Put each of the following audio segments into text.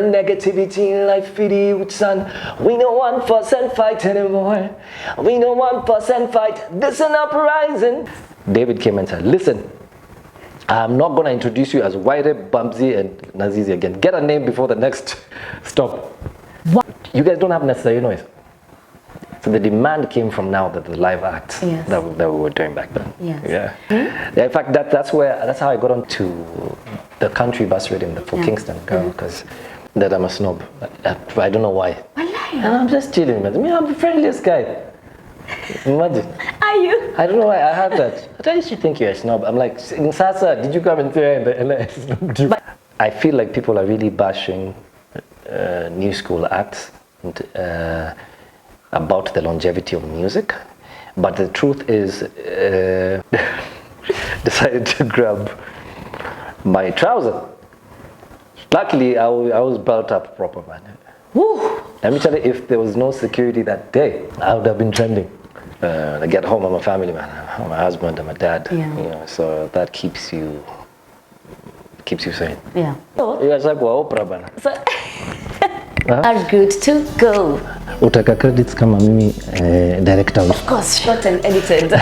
burn negativity in life for the youth, son. We don't want fuss and fight anymore. We don't want fuss and fight. This an uprising. David came and said, listen, I'm not going to introduce you as Wyre, Bamzi, and Nazizi again. Get a name before the next stop. What? You guys don't have necessary noise. So the demand came from now that the live acts that we were doing back then. Yes. Yeah. Yeah, in fact, that's how I got onto the country bus rhythm for Kingston, because that I'm a snob. I don't know why. And I'm just chilling, man. I'm the friendliest guy. Imagine. Are you? I don't know why I have that. I used to think you're a snob. I'm like, in Sasa, did you come and say in the LS? I feel like people are really bashing new school acts and, about the longevity of music, but the truth is, decided to grab my trouser. Luckily, I was belt up proper, man. Woo. Let me tell you, if there was no security that day, I would have been trending. I get home, I'm a family man. I'm a husband, I'm a dad. Yeah. You know, so that keeps you sane. Yeah. So, You guys like Oprah, man. so are good to go. Utaka credits kama mimi director. Of course, shot and edited.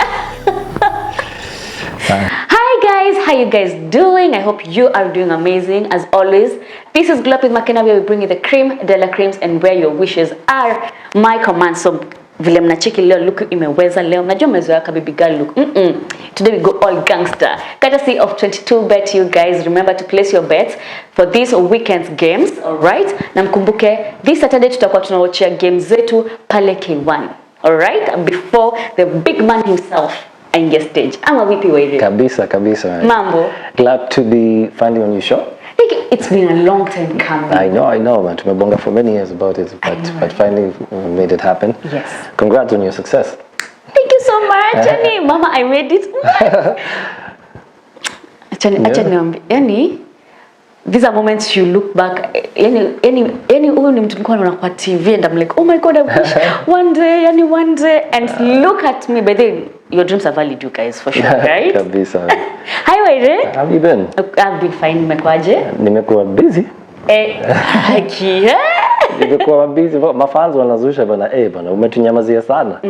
Hi guys, how you guys doing? I hope you are doing amazing as always. This is Glow Up with Makena, where we bring you the cream de la creams and where your wishes are my command. So vile mnacheki leo look imeweza leo. Najua mmezoea baby girl look. Today we go all gangster. Courtesy of 22bet, you guys. Remember to place your bets for this weekend's games, alright? Na mkumbuke this Saturday tutakuwa tunawatchia games zetu pale K1. Alright? Before the big man himself aingia stage. Ama vipi Wyre? Kabisa. Mambo. Glad to be finally on your show. It's been a long time coming. I know, man. Tumebonga for many years about it, but finally we made it happen. Yes. Congrats on your success. Thank you so much, Jenny. Mama, I made it. Yani, these are moments you look back. Any huyu ni mtu nilikuwa naona kwa TV and I'm like, oh my God, I wish one day. And look at me, but then your dreams are valid, you guys, for sure, right? Kabisa. Hi, Wyre. How have you been? I've been fine. Nimekuaje? Nimekuwa busy. Haki. Nimekuwa busy. Mafans wanazusha bana, bana umetunyamazia sana.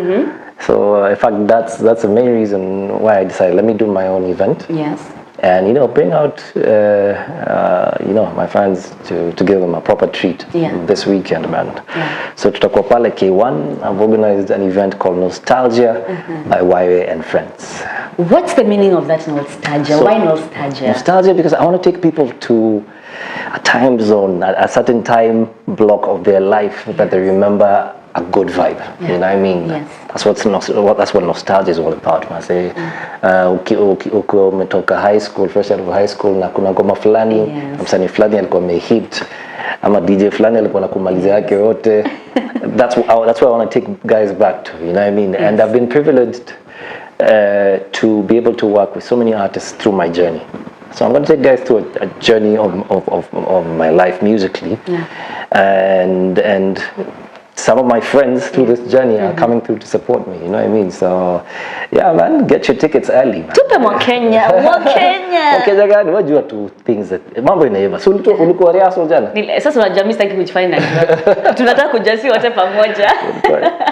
So in fact that's the main reason why I decided let me do my own event. Yes. And bring out my fans to give them a proper treat this weekend, man. Yeah. So tutakuwa pale K1. I've organized an event called Nostalgia by Wyre and Friends. What's the meaning of that nostalgia? So, why nostalgia? Nostalgia because I want to take people to a time zone, a certain time block of their life that they remember a good vibe. You know what I mean? Yes. That's what nostalgia is all about. I say, ukiwa umetoka high school, first year of high school, na kuna ngoma fulani, msanii fulani alikuwa amehit, ama DJ fulani alikuwa nakumalizia yake yote. That's where I want to take guys back to. You know what I mean? Yes. And I've been privileged to be able to work with so many artists through my journey. So I'm going to take guys through a journey of my life musically, and some of my friends through this journey are coming through to support me, you know what I mean? So, yeah, man, get your tickets early, man. Tupe Mwakenya. Wakenya gani, wajua tu things that, mambo inaiva. So, ulikuwa rehearsal jana? Sasa unajua mimi sitaki kujifanya. Tunataka kujasi wote pamoja.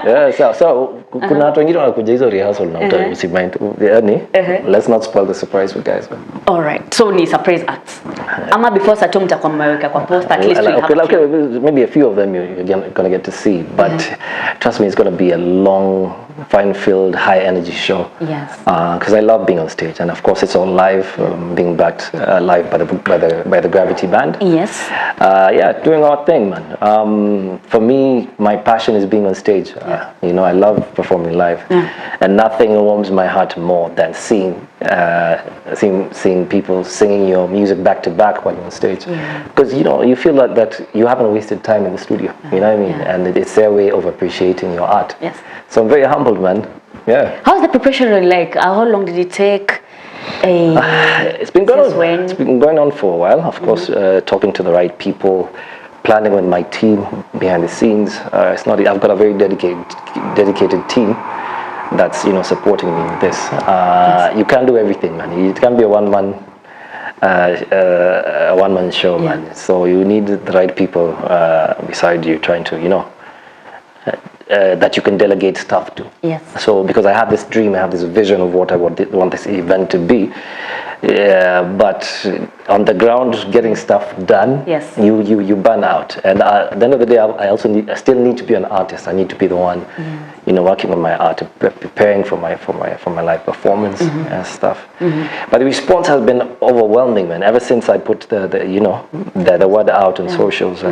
Yeah, so kuna watu wengine wanakuja hizo rehearsal na usimind. Yani, let's not spoil the surprise for guys, man. All right, so ni surprise acts. Ama before sato mtakuwa mmeweka kwa post, at least we have. Okay, maybe a few of them you're going to get to see. But trust me, it's going to be a long, fun-filled, high-energy show. Yes. Because I love being on stage, and of course it's all live, being backed live by the Gravity Band. Yes. Doing our thing, man. For me, my passion is being on stage. I love performing live, and nothing warms my heart more than seeing people singing your music back to back while you're on stage. Because you feel that you haven't wasted time in the studio. You know what I mean? And it's their way of appreciating your art. Yes. So I'm very humbled, man. Yeah. How's the preparation like? How long did it take? It's been going on for a while. Of course, talking to the right people, planning with my team behind the scenes. It's not. I've got a very dedicated team that's supporting me with this. You can't do everything, man. It can't be a one-man a one-man show, man. So you need the right people beside you, trying to, that you can delegate stuff to. Yes. So because I have this dream, I have this vision of what I want this event to be, but on the ground, getting stuff done, yes, you burn out. And at the end of the day, I still need to be an artist. I need to be the one, working on my art, preparing for my live performance and stuff. But the response has been overwhelming, man. Ever since I put the word out on socials.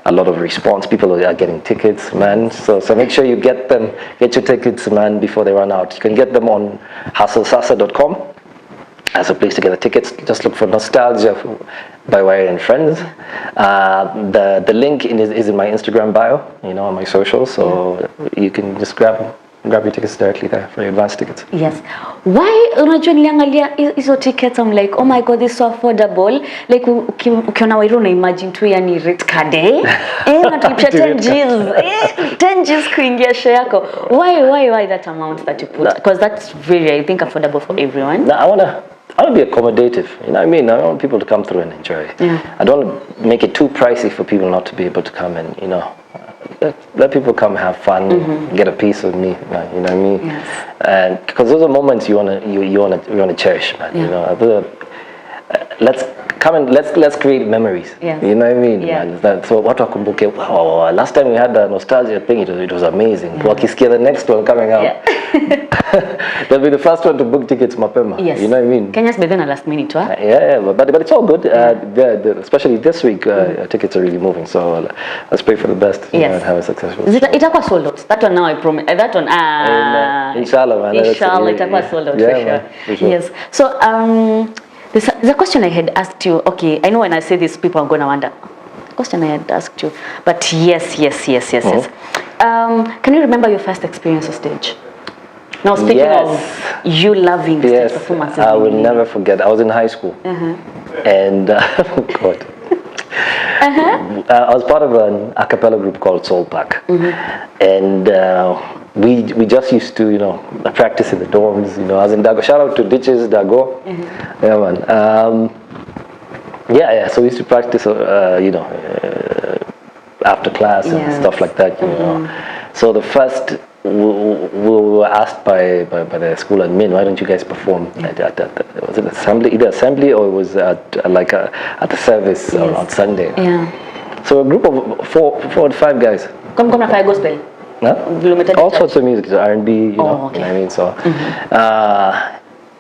A lot of response. People are getting tickets, man. So make sure you get your tickets, man, before they run out. You can get them on hustlesasa.com as a place to get the tickets. Just look for Nostalgia by Wyre and Friends. The link is in my Instagram bio, on my socials. So you can just grab your tickets directly there for your advance tickets. Yes. Why unajua niliangalia hizo tickets, I'm like, oh my god, this is so affordable. Like ukiona Wyre una imagine tu yani rate card natulipia 10 Gs 10 Gs kuingia show yako. Why that amount that you put? Because that's very, I think, affordable for everyone. I want to be accommodative, you know what I mean? I want people to come through and enjoy. I don't want to make it too pricey for people not to be able to come and, let people come have fun, get a piece of me, man, you know what I mean? Yes. And because those are moments you wanna cherish, man. Let's come and let's create memories. Yes. You know what I mean? Yeah. Man? So what wakumbuke, wow, last time we had the Nostalgia thing, it was amazing. Wakisikia the next one coming out. They'll be the first one to book tickets mapema. Yes. You know what I mean? Kenya's better than last minute, huh? But it's all good. Especially this week, tickets are really moving. So let's pray for the best. And have a successful. Itakuwa sold out. That one now I promise. That one. Inshallah, man. Inshallah, itakuwa sold out for sure. Yes. So there's a question I had asked you. Okay, I know when I say this, people are gonna wonder. Question I had asked you, but yes. Can you remember your first experience on stage? Now, speaking of you loving the stage performances. I will never forget. I was in high school. And, God. I was part of an a cappella group called Soul Pack. And we just used to, practice in the dorms. I was in Dago. Shout out to Ditches, Dago. Yeah, man. So we used to practice, after class and stuff like that, So the first, we were asked by the school admin, why don't you guys perform was it either assembly or it was at the service on Sunday. So a group of four or five guys. Come na fire gospel. All sorts of music, R&B, you know what I mean. So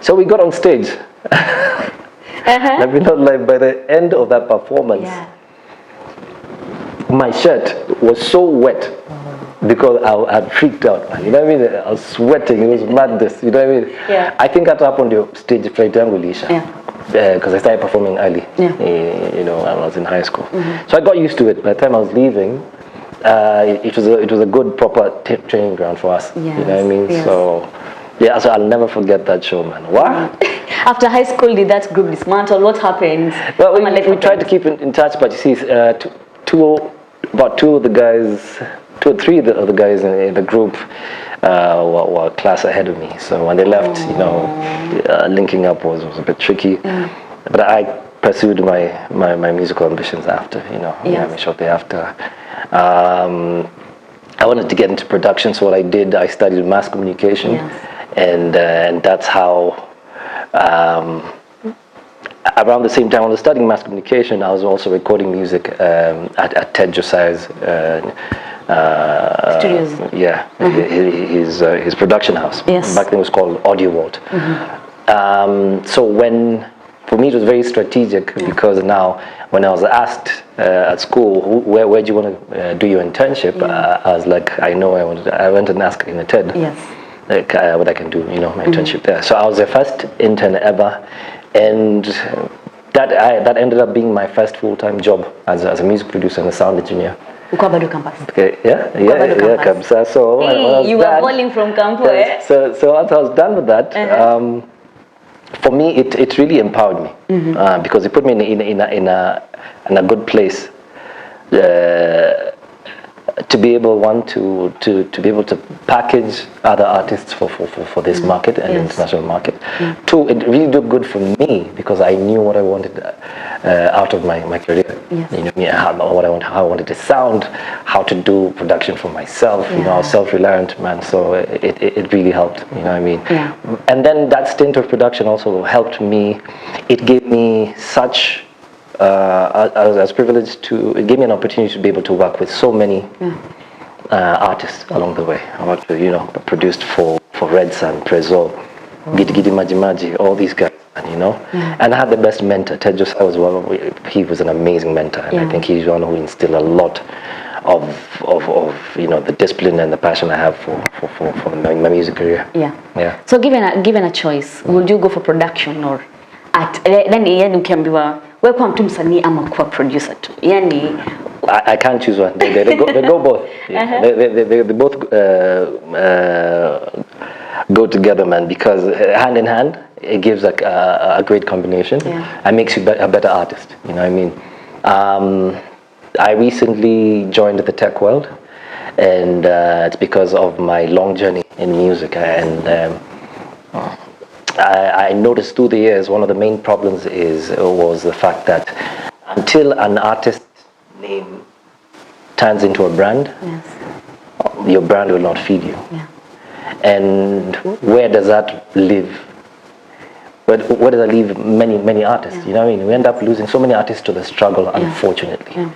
so we got on stage. Let me not lie, by the end of that performance, my shirt was so wet. Because I had freaked out, man. You know what I mean? I was sweating. It was madness. You know what I mean? I think that happened on the stage fright Angulisha. Because I started performing early. When I was in high school. So I got used to it. By the time I was leaving, it was a good proper training ground for us. You know what I mean? So so I'll never forget that show, man. What? After high school, did that group dismantle? What happened? Well, we tried to keep in touch, but you see, about two or three of the guys in the group were a class ahead of me. So when they left, linking up was a bit tricky. But I pursued my musical ambitions after, shortly after. I wanted to get into production, so what I did, I studied mass communication, and that's how. Around the same time I was studying mass communication, I was also recording music at Ted Josiah's studios. His production house. Back then it was called Audio Vault. So for me it was very strategic because now when I was asked at school where do you want to do your internship, I was like, I went and asked in a TED what I can do, my internship there. So I was the first intern ever. And that ended up being my first full-time job as a music producer and a sound engineer. Ukabado campus. Okay, campus. So you were bowling from campus. So once I was done with that, for me it really empowered me because it put me in a good place to to be able to be able to package other artists for this market and international market. Two, it really did good for me because I knew what I wanted out of my career. You know, how I wanted to sound, how to do production for myself. You know, I was self-reliant, man. So it really helped. You know what I mean? And then that stint of production also helped me. It gave me such. I was privileged to. It gave me an opportunity to be able to work with so many artists along the way. I worked with, you know, produced for Red Sun, Prezzo, Gidi Gidi Maji Maji, all these guys, you know. And I had the best mentor. Ted Josiah was one. He was an amazing mentor, and I think he's one who instilled a lot of you know, the discipline and the passion I have for my music career. So given a choice, would you go for production or art? Then yani ukiambiwa wewe kwa mtu msanii ama kwa producer tu. Yani I can't choose one. They go both. They both go together, man, because hand in hand it gives a great combination and makes you a better artist. You know what I mean? I recently joined the tech world, and it's because of my long journey in music. And I noticed through the years one of the main problems was the fact that until an artist's name turns into a brand, your brand will not feed you. And where does that live? Where does that leave many artists? You know what I mean? We end up losing so many artists to the struggle, unfortunately.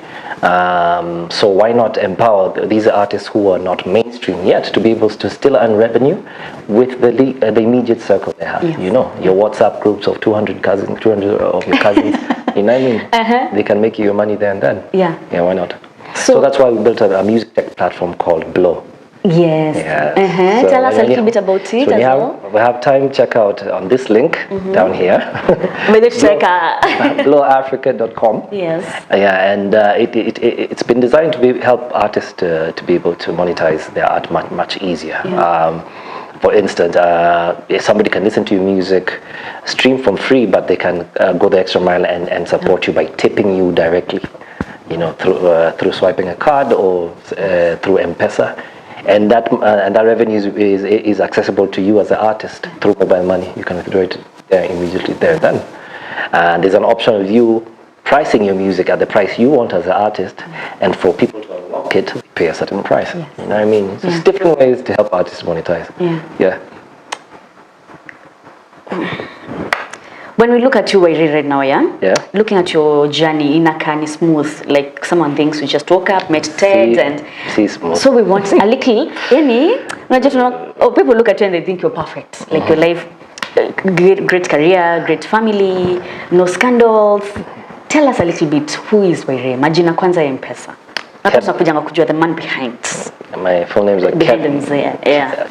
So why not empower these artists who are not mainstream yet to be able to still earn revenue with the immediate circle they have? You know, your WhatsApp groups of 200 cousins, 200 of your cousins. You know what I mean? They can make you your money there and then. Yeah, why not? So that's why we built a music tech platform called Blow. Yes. So tell us a little bit about it. So we have time, check out on this link down here. blowafrica.com. Yes. And it's been designed to help artists to be able to monetize their art much easier. For instance, if somebody can listen to your music, stream from free, but they can go the extra mile and support you by tipping you directly, you know, through swiping a card or through M-Pesa. And that revenue is accessible to you as an artist through mobile money. You can withdraw it immediately there and then. And there's an option of you pricing your music at the price you want as an artist, and for people to unlock it, pay a certain price. You know what I mean? So it's different ways to help artists monetize. When we look at you, Wyre, right now, looking at your journey, inakani smooth, like someone thinks we just woke up, met Ted, and smooth. So we want a little, people look at you and they think you're perfect, like your life, great career, great family, no scandals. Tell us a little bit, who is Wyre? Majina kwanza ya M-Pesa. Nataka kujanga kujua the man behind. My full name is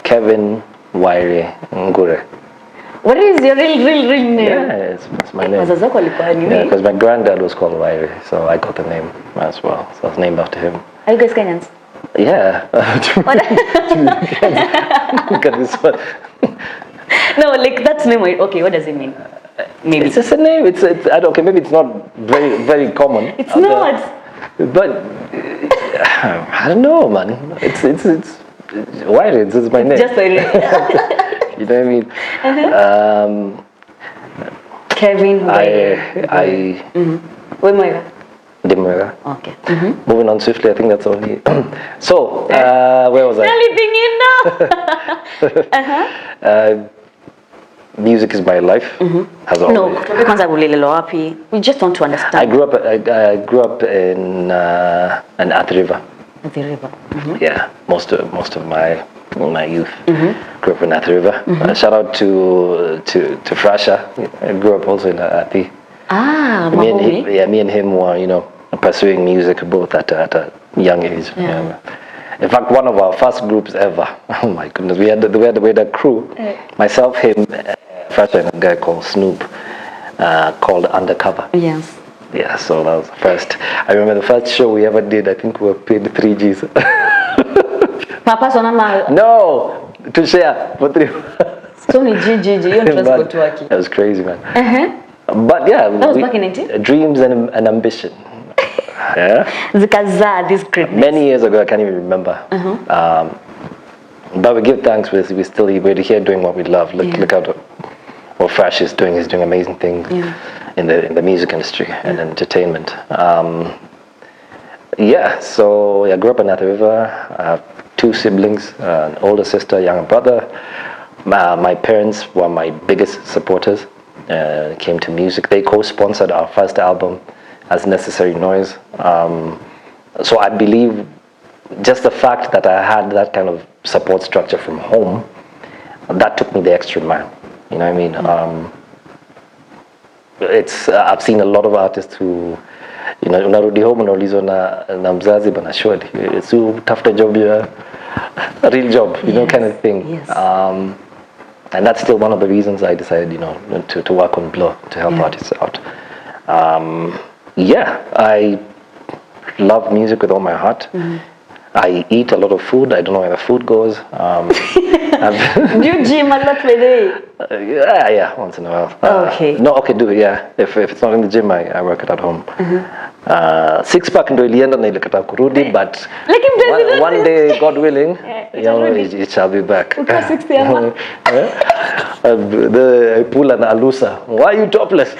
Kevin Wyre Ngure. What is your real name? Yeah, it's my name. Yeah, because my granddad was called Wyre, so I got the name as well. So I was named after him. Are you guys Kenyans? Yeah. Look at this one. No, like that's name. Okay, what does it mean? Maybe it's just a name. Okay, maybe it's not very common. It's not. But I don't know, man. It's Wyre. It's my name. Just Wyre. You know what I mean? Kevin Wyre. Wyre. Okay. Moving on swiftly, I think that's only. So, where was I? Music is my life. Has always. We just want to understand. I grew up in Athi River. Athi River. Yeah, most of my youth grew up in Athi River. Shout out to Frasha. I grew up also in Athi. Me and him were, you know, pursuing music both at a young age. In fact, one of our first groups ever. Oh my goodness, we had a crew. Myself, him, Frasha, and a guy called Snoop, called Undercover. Yes. Yeah, so that was the first. I remember the first show we ever did. I think we were paid 3 Gs. No, to share for 3. So many GG. That was crazy, man. But yeah, that was back in 19? Dreams and ambition. Zikaza, this greatness. Many years ago, I can't even remember. But we give thanks. We're here doing what we love. Look out what Fresh is doing. He's doing amazing things in the music industry and entertainment. So I grew up in Athi River. I have 2 siblings, an older sister, a younger brother. My parents were my biggest supporters. Came to music. They co-sponsored our first album as Necessary Noize. So I believe just the fact that I had that kind of support structure from home, that took me the extra mile. You know what I mean? I've seen a lot of artists who, unarudi home unaulizo na mzazi bana shwari, it's tafuta job, a real job, kind of thing. Yes. And that's still one of the reasons I decided, to work on Blow, to help artists out. I love music with all my heart. I eat a lot of food. I don't know where the food goes. Do you gym a lot with it? Yeah, once in a while. Do it, yeah. If it's not in the gym, I work it at home. 6-pack ndo ilienda na ilikata kurudi, but one day, God willing, it shall be back. I pull an alusa. Why are you topless?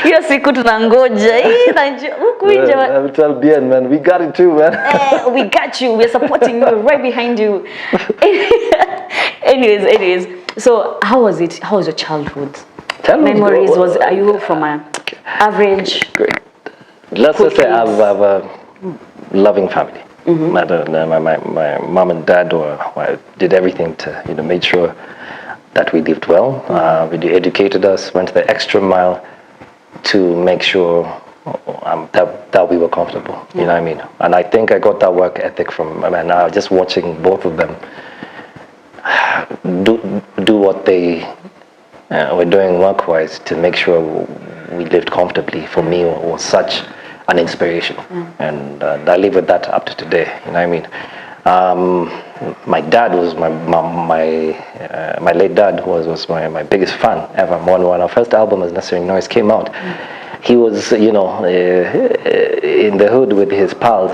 Hiyo siku tunangoja huku nje. I tell Bien, man, we got it too, man. We got you. We're supporting you. We're right behind you. Anyways. So how was it? How was your childhood? Memories? Are you from an average? Great. Let's just say I have a loving family. My mom and dad did everything to made sure that we lived well. They educated us, went the extra mile to make sure that we were comfortable. You know what I mean? And I think I got that work ethic from just watching both of them do what they were doing work-wise to make sure we lived comfortably. For me, was such an inspiration, and I live with that up to today. You know what I mean? My dad was my late dad was my biggest fan ever. When our first album, as Necessary Noize, came out, he was in the hood with his pals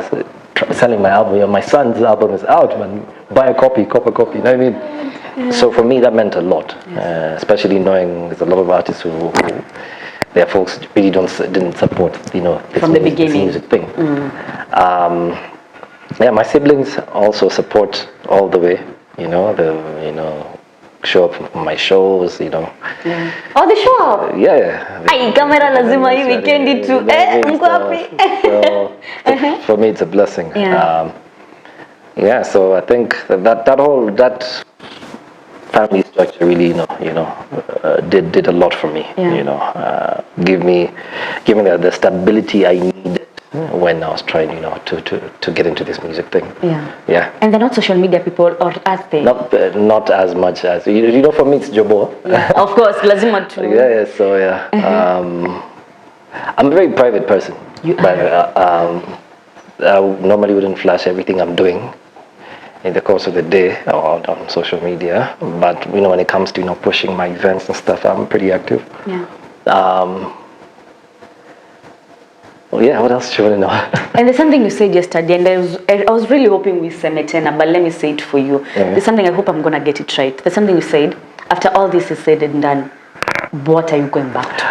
selling my album. My son's album is out, man. Buy a copy. You know what I mean? So for me, that meant a lot, especially knowing there's a lot of artists who their folks really didn't support from the beginning this music thing. My siblings also support all the way. Show up for my shows. Oh, the show. Yeah. Camera lazima hii weekend tu. Mko wapi? For me, it's a blessing. So I think that family structure really, did a lot for me. Give me the stability I needed when I was trying, to get into this music thing. Yeah. And they're not social media people, or are they? Not as much as for me, it's Jobo. Of course, lazima tu. So I'm a very private person. But I normally wouldn't flash everything I'm doing in the course of the day or on social media, but when it comes to pushing my events and stuff, I'm pretty active. What else do you want to know? And there's something you said yesterday, and I was really hoping we say it, but let me say it for you. There's something I hope I'm gonna get it right. There's something you said after all this is said and done. What are you going back to?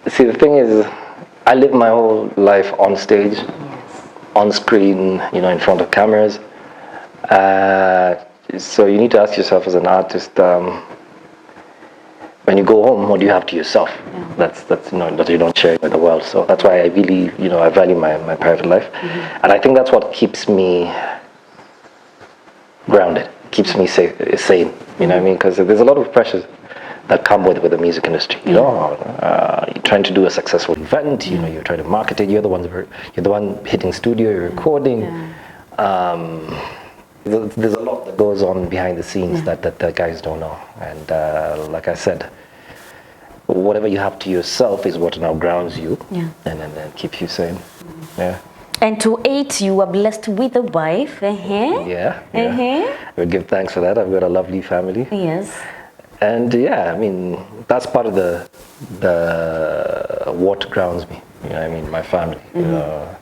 See, the thing is, I live my whole life on stage, on screen, in front of cameras. So you need to ask yourself as an artist, when you go home, what do you have to yourself? That's that you don't share with the world. So that's why I really, I value my private life, and I think that's what keeps me grounded, keeps me sane. You know what I mean? Because there's a lot of pressures that come with the music industry. You're trying to do a successful event. You're trying to market it. You're the one hitting studio. You're recording. There's a lot that goes on behind the scenes that the guys don't know. And like I said, whatever you have to yourself is what now grounds you and then keeps you sane. And to 8, you were blessed with a wife. I would give thanks for that. I've got a lovely family. Yes. And yeah, I mean, that's part of the what grounds me. You know, I mean, my family. You know,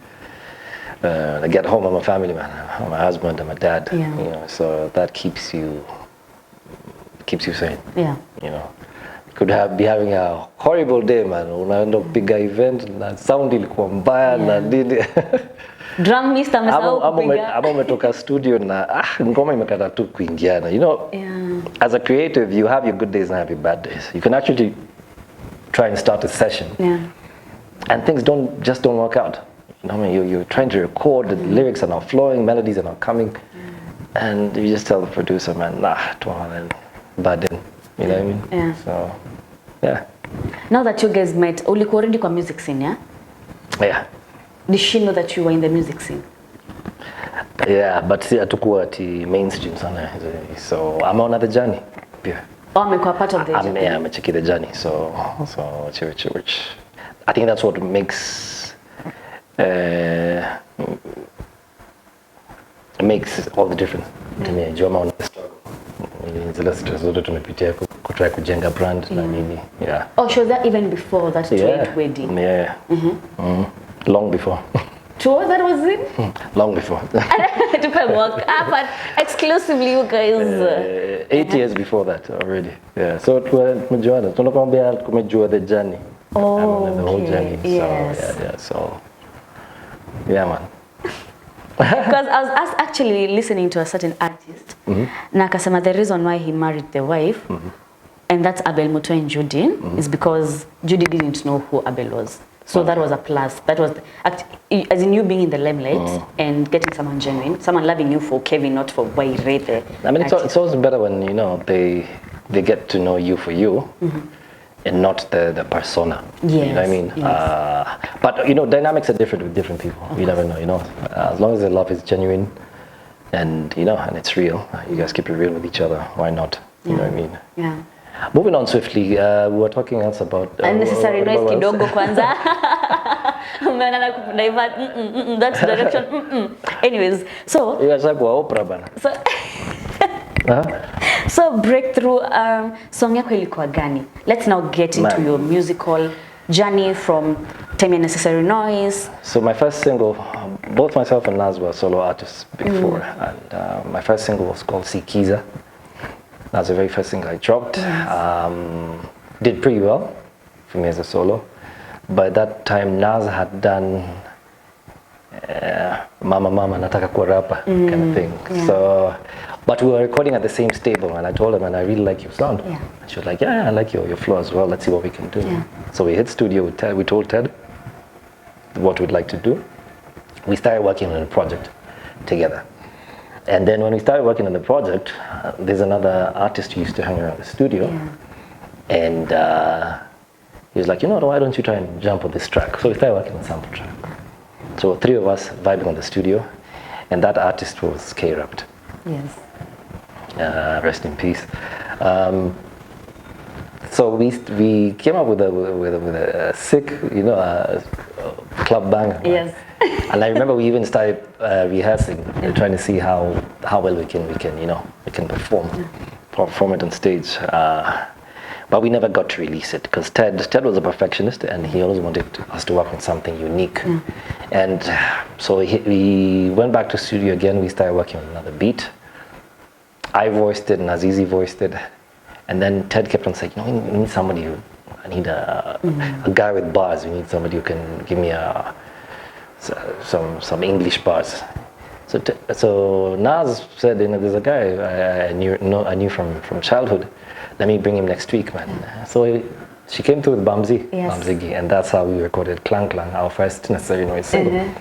I get home, I'm a family man. I'm a husband, I'm a dad. Yeah. You know, so that keeps you sane. Yeah. You know, you could be having a horrible day, man. Unaenda kupiga event na sound ilikuwa mbaya na nini. Drum mister amesahau kupiga. Ama umetoka studio na ngoma imekata tu kuingiana. You know, as a creative, you have your good days and have your bad days. You can actually try and start a session. Yeah. And things don't work out. You know, I mean, you're trying to record, the lyrics are not flowing, melodies are not coming, and you just tell the producer, man, nah, bad in. You know what I mean? Yeah. So, yeah. Now that you guys met, ulikuwa already kwa music scene, yeah? Yeah. Did she know that you were in the music scene? Yeah, but see, hatukuwa ati mainstream sana. So I'm on the journey. Yeah. Oh, amekuwa part of the journey. Yeah, I'm checking the journey. So which I think that's what makes all the difference to me. Joma on the struggle. Zile stress zote tumepitia kutry kujenga brand na nini. Yeah. Oh, so that even before that joint wedding. Yeah. Long before. Sure, that was it? Long before. To work but exclusively you guys. 8 years before that already. Yeah. So tumejuana. Tunakwambia kumejua the journey. Oh, the whole journey. Yes. So yeah. So yeah, man. Because I was actually listening to a certain artist. Na akasema the reason why he married the wife, and that's Abel Muto and Judy, is because Judy didn't know who Abel was. So that was a plus. That was, as in you being in the limelight and getting someone genuine, someone loving you for Kevin, not for Wyre. I mean, it's always better when, you know, they get to know you for you and not the persona. Yes, you know what I mean? Yes. But, you know, dynamics are different with different people. You never know, you know. As long as the love is genuine and, you know, and it's real, you guys keep it real with each other. Why not? You know what I mean? Yeah. Moving on swiftly, we were talking else about unnecessary noise kidogo kwanza. Umeona na divert that direction. Anyways, so you guys like Oprah bana. So breakthrough song yako ilikuwa gani? Let's now get into your musical journey from Time and Necessary Noise. So my first single, both myself and Naz were solo artists before, and my first single was called Sikiza. That's the very first thing I dropped. Did pretty well for me as a solo. By that time, Naz had done Mama Mama Nataka Kuwa Rapper kind of thing. Yeah. So, but we were recording at the same stable, and I told her, man, I really like your sound. Yeah. She was like, yeah, I like your flow as well. Let's see what we can do. Yeah. So we hit studio with Ted. We told Ted what we'd like to do. We started working on a project together. And then when we started working on the project, there's another artist who used to hang around the studio. Yeah. And he was like, you know what, why don't you try and jump on this track? So we started working on sample track. So 3 of us vibing on the studio, and that artist was K-Rapt. Yes. Rest in peace. So we came up with a sick, you know, club banger. Yes. And I remember we even started rehearsing, trying to see how well we can you know, we can perform it on stage. But we never got to release it because Ted was a perfectionist, and he always wanted us to work on something unique. And so we went back to studio again. We started working on another beat. I voiced it, and Azizi voiced it, and then Ted kept on saying, you know, we need somebody who, I need a guy with bars. We need somebody who can give me some English bars. So Naz said, you know, there's a guy I knew from childhood. Let me bring him next week, man. So she came through with Bamzi, Bamzigi, and that's how we recorded Clang Clang, our first Necessary Noise single.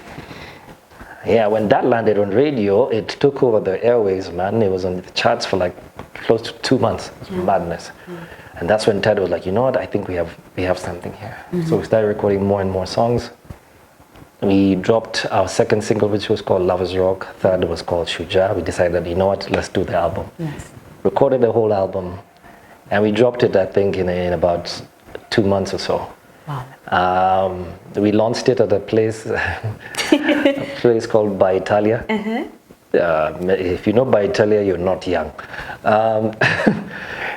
Yeah, when that landed on radio, it took over the airways, man. It was on the charts for like close to 2 months. It was madness. And that's when Ted was like, you know what, I think we have something here. So we started recording more and more songs. We dropped our second single, which was called Lovers Rock. Third was called Shuja. We decided, you know what, let's do the album. Yes. Recorded the whole album, and we dropped it, I think, in about 2 months or so. Wow. We launched it at a place called By Italia. If you know By Italia, you're not young.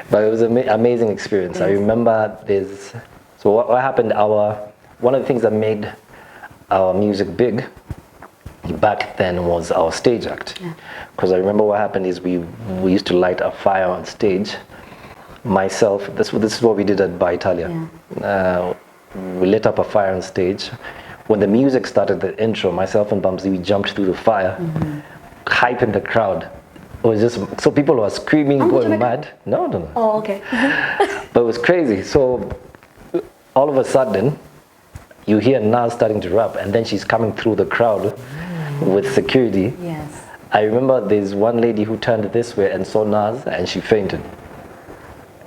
But it was an amazing experience. I remember so what happened, one of the things that made our music big back then was our stage act. Because I remember what happened is we used to light a fire on stage. Myself, this is what we did at Bar Italia. We lit up a fire on stage. When the music started, the intro, myself and Bumsy, we jumped through the fire, hyping the crowd. It was just, so people were screaming, going mad. No. Oh, okay. But it was crazy. So all of a sudden, you hear Nas starting to rap, and then she's coming through the crowd with security. Yes. I remember there's one lady who turned this way and saw Nas, and she fainted.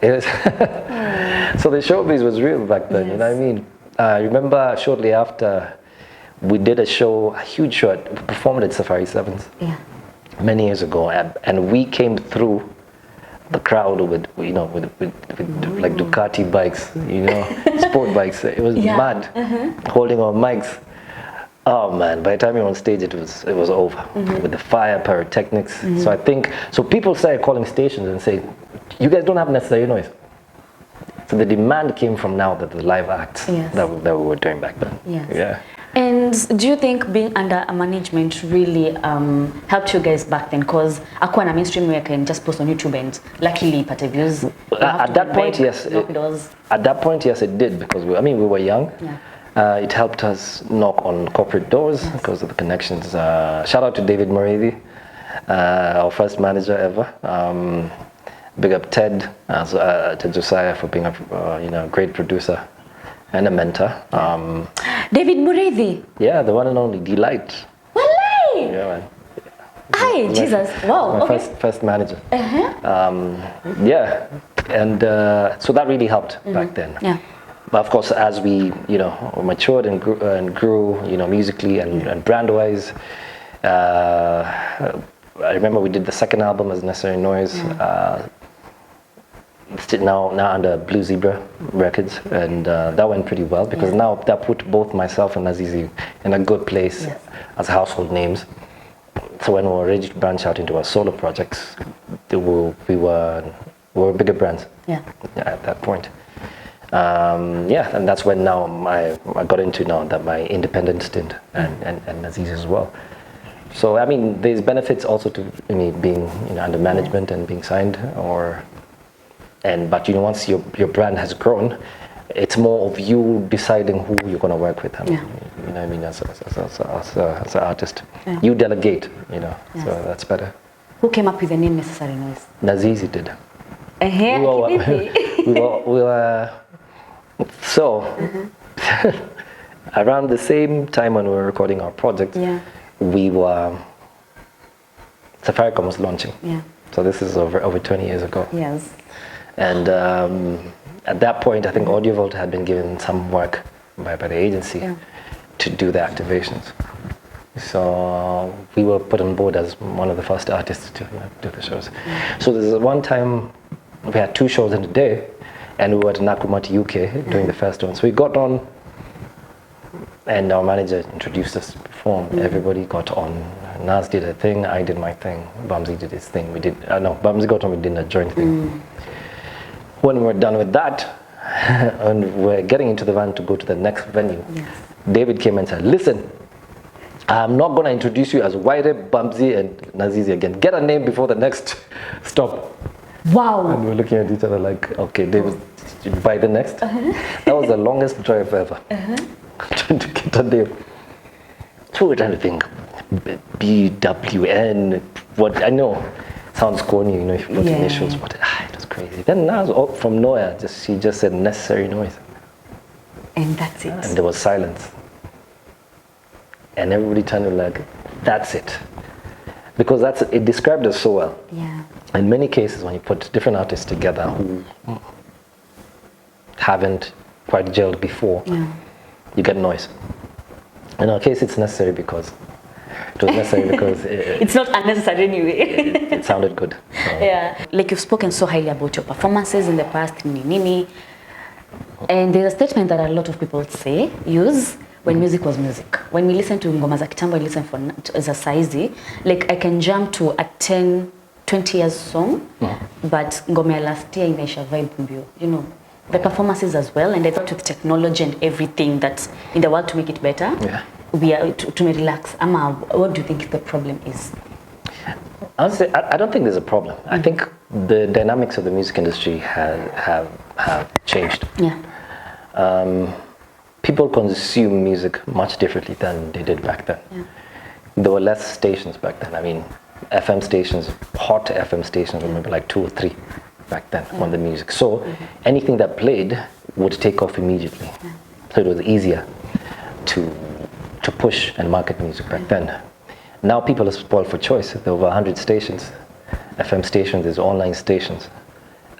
It was so the showbiz was real back then, you know what I mean? I remember shortly after, we did a show, a huge show, we performed at Safari Sevens many years ago, and we came through the crowd with like Ducati bikes, sport bikes. It was mad, holding our mics. Oh man! By the time you're on stage, it was over with the fire, pyrotechnics. So I think people started calling stations and saying, "You guys don't have necessary noise." So the demand came from now that the live acts that we were doing back then. Yes. Yeah. And do you think being under a management really helped you guys back then? Because Aquana mainstream where I can just post on YouTube and luckily pata views. At that point, yes. At that point, yes, it did, because we were young. It helped us knock on corporate doors because of the connections. Shout out to David Morethi, our first manager ever. Big up Ted, Ted Josiah, for being a great producer and a mentor. David Morethi. Yeah, the one and only Delight. Walai. Yeah, man. Hi, Jesus. Wow. My first manager. Yeah, and so that really helped back then. Yeah. But of course, as we matured and grew, musically and brand-wise, I remember we did the second album as Necessary Noize. Now under Blue Zebra Records, and that went pretty well, because now that put both myself and Azizi in a good place as household names. So when we were ready to branch out into our solo projects, we were bigger brands. At that point. And that's when now I got into that my independent stint, and Aziz as well. So there's benefits also to me being under management and being signed, but once your brand has grown, it's more of you deciding who you're going to work with. As an artist, you delegate. So that's better. Who came up with the name Necessary Noize? Nazizi did. We were so around the same time when we were recording our project, Safaricom was launching. So this is over 20 years ago. Yes. And at that point, I think Audio Vault had been given some work by the agency to do the activations. So we were put on board as one of the first artists to do the shows. So there's one time we had 2 shows in a day, and we were at Nakumati, UK, doing the first one. So we got on, and our manager introduced us to perform. Everybody got on. Nas did a thing, I did my thing, Bumsy did his thing. Bumsy got on, we did a joint thing. When we were done with that, and we're getting into the van to go to the next venue, David came and said, "Listen, I'm not going to introduce you as Wyre, Bumsy, and Nazizi again. Get a name before the next stop." Wow. And we're looking at each other like, okay, David, by the next. That was the longest drive ever. Trying to get a name. So we're trying to think, BWN, what I know. Sounds corny, if you put initials, but it was crazy. Then Nas, from nowhere, she just said Necessary Noize. And that's it. And there was silence. And everybody turned to like, that's it. Because it described us so well. In many cases, when you put different artists together who haven't quite gelled before, you get noise. In our case, it's necessary because it was necessary because it's not unnecessary anyway. it sounded good. So. Like you've spoken so highly about your performances in the past, nini. And there's a statement that a lot of people use when music was music. When we listen to ngoma za kitambo, I listen as a saizi, like I can jump to a 10 20 years song, but ngoma ya last year inaisha vibe mbio, you know, the performances as well, and I thought with technology and everything that's in the world to make it better, we are to relax. Ama, what do you think the problem is? Honestly, I don't think there's a problem. I think the dynamics of the music industry have changed. Yeah. People consume music much differently than they did back then. Yeah. There were less stations back then. I mean, FM stations, hot FM stations, remember, like 2 or 3 back then on the music. So anything that played would take off immediately. So it was easier to push and market music back then. Now people are spoiled for choice. There are over 100 stations, FM stations, there's online stations.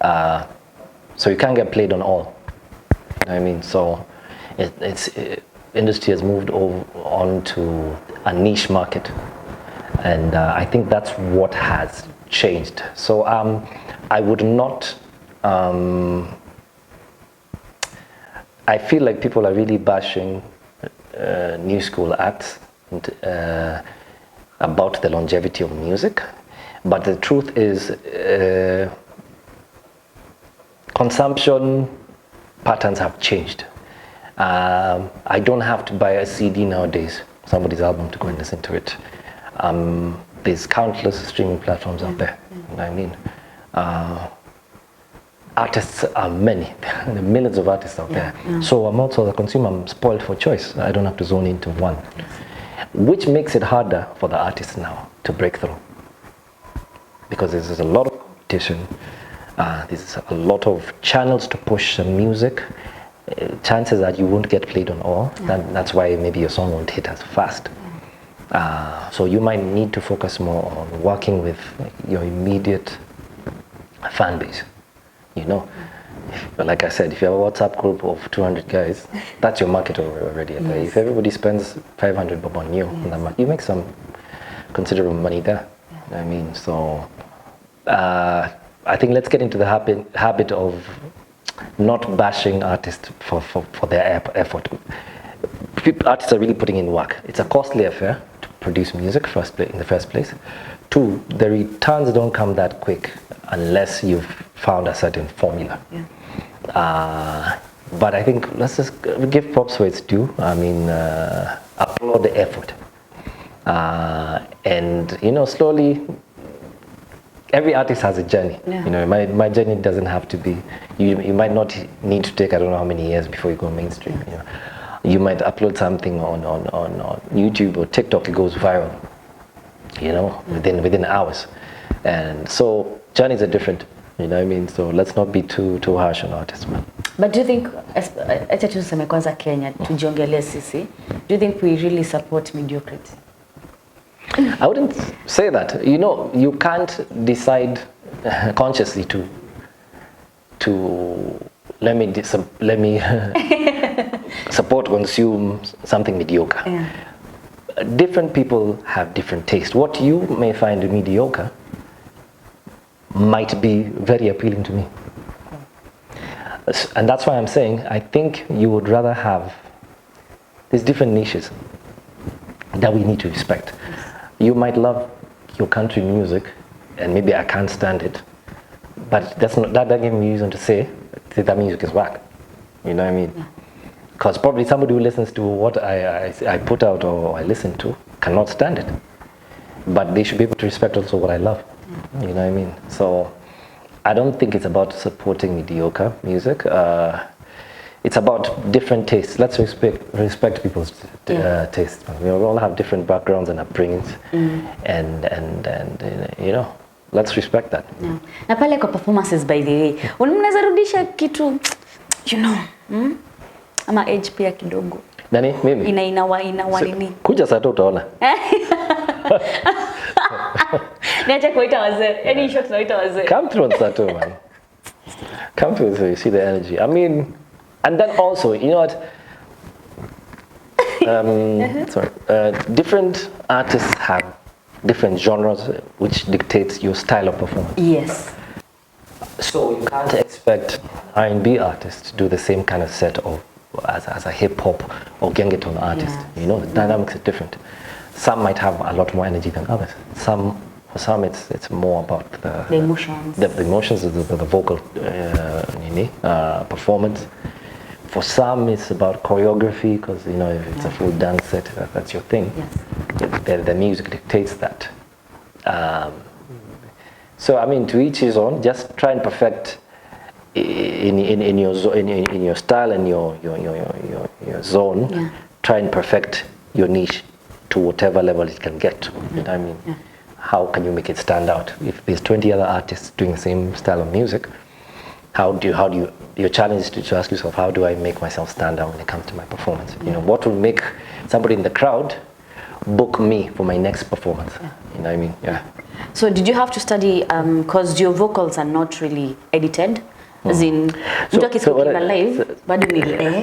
So you can't get played on all. You know what I mean? So industry has moved on to a niche market. And I think that's what has changed. So I would not, I feel like people are really bashing new school acts and, about the longevity of music. But the truth is, consumption patterns have changed. I don't have to buy a CD nowadays, somebody's album, to go and listen to it. There's countless streaming platforms out there. You know what I mean? Artists are many. There are millions of artists out there. So I'm also the consumer, I'm spoiled for choice. I don't have to zone into one. Which makes it harder for the artists now to break through. Because there's a lot of competition. There's a lot of channels to push some music. Chances that you won't get played on all. That's why maybe your song won't hit as fast. So you might need to focus more on working with your immediate fan base, you know. But like I said, if you have a WhatsApp group of 200 guys, that's your market already. Yes. If everybody spends 500 bob on you, you make some considerable money there. You know what I mean? So I think let's get into the habit of not bashing artists for their effort. Artists are really putting in work. It's a costly affair to produce music in the first place. 2, the returns don't come that quick unless you've found a certain formula. But I think let's just give props where it's due. I mean, applaud the effort. And you know, slowly, every artist has a journey. You know, my journey doesn't have to be. You might not need to take I don't know how many years before you go mainstream. You know. You might upload something on YouTube or TikTok, it goes viral, you know, within hours. And so journeys are different, you know what I mean? So let's not be too harsh on artists, man. But do you think, acha tuseme kwanza Kenya, tujiongelee sisi, do you think we really support mediocrity? I wouldn't say that. You know, you can't decide consciously to let me support, consume something mediocre. Different people have different tastes. What you may find mediocre might be very appealing to me. And that's why I'm saying, I think you would rather have these different niches that we need to respect. You might love your country music, and maybe I can't stand it, but that doesn't give me reason to say that music is whack. You know what I mean? Because probably somebody who listens to what I put out or I listen to cannot stand it. But they should be able to respect also what I love. You know what I mean? So I don't think it's about supporting mediocre music. It's about different tastes. Let's respect people's tastes. We all have different backgrounds and upbringings, and you know, let's respect that. Na pale kwa performances, by the way, unaweza rudisha kitu, you know, ama age pia kidogo. Nani? Mimi? Inawa nini? Kuja saa tu utaona. Niache kuita wazee. Any shot naita wazee. Come through on saa tu, man. Come through so you see the energy. I mean, and then also, you know what? Different artists have different genres which dictates your style of performance. Yes. So you can't expect R&B artists to do the same kind of set of as a hip hop or gengeton artist. You know, the dynamics are different. Some might have a lot more energy than others. Some For some, it's more about the emotions. The emotions, the vocal performance. For some, it's about choreography, because if it's a full dance set, that's your thing. Yes. The music dictates that. So I mean, to each his own. Just try and perfect in your style and your zone. Yeah. Try and perfect your niche to whatever level it can get to. You know what I mean? Yeah. How can you make it stand out? If there's 20 other artists doing the same style of music, how do you your challenge is to ask yourself, how do I make myself stand out when it comes to my performance? What will make somebody in the crowd book me for my next performance? You know what I mean? Yeah. So did you have to study, because your vocals are not really edited, as in live, but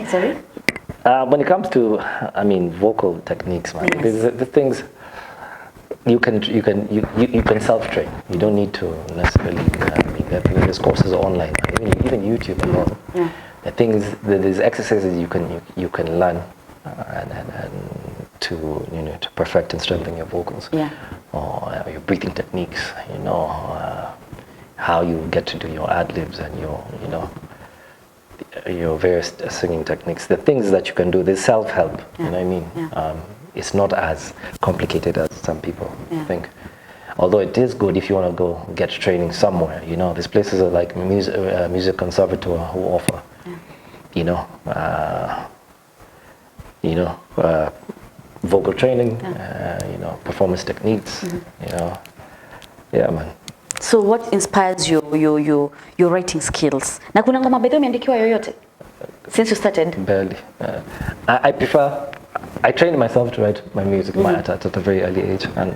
sorry? When it comes to, vocal techniques, man, the things you can self-train. You don't need to necessarily. There's courses online, even YouTube and all. Yeah. The thing is, there's exercises you can learn and to perfect and strengthen your vocals. Yeah. Or your breathing techniques. How you get to do your ad-libs and your various singing techniques. The things that you can do, there's self-help. You know what I mean? Yeah. It's not as complicated as some people think. Although it is good if you want to go get training somewhere. There's places like music conservatoire who offer, vocal training, performance techniques. Yeah, man. So what inspires your writing skills? Na kuna ngoma bedho umeandikiwa yoyote since you started? Barely. I trained myself to write my music at a very early age, and